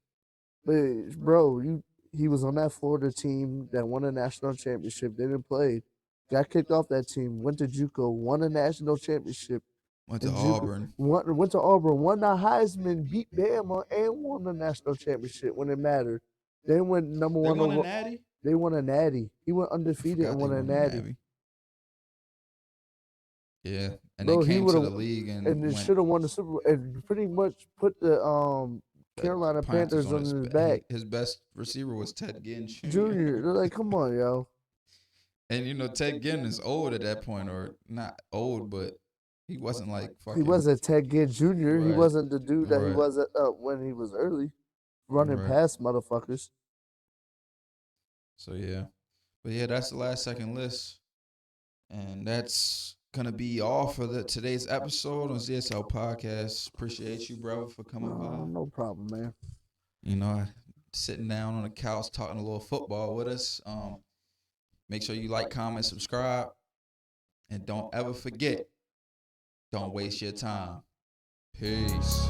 But bro, he was on that Florida team that won a national championship. Didn't play, got kicked off that team. Went to JUCO, won a national championship. Went to And JUCO Auburn. went to Auburn, won the Heisman, beat Bama, and won the national championship when it mattered. They went number They one won a over. natty. They won a natty. He went I undefeated and forgot they won a won a natty. natty. Yeah, and Bro, then he came would to the have league and and went should have won the Super Bowl and pretty much put the Carolina Panthers on his back. His best receiver was Ted Ginn Jr. Junior, they're like, come on, yo. And Ted Ginn is old at that point, or not old, but he wasn't like fucking. He wasn't Ted Ginn Jr. He Right. wasn't the dude that he Right. was when he was early, running Right. past motherfuckers. So yeah, but yeah, that's the last second list, and that's gonna be all for today's episode on Z.S.L podcast. Appreciate you, brother, for coming by. No problem, man. Sitting down on the couch talking a little football with us. Make sure you like, comment, subscribe, and don't ever forget, don't waste your time. Peace.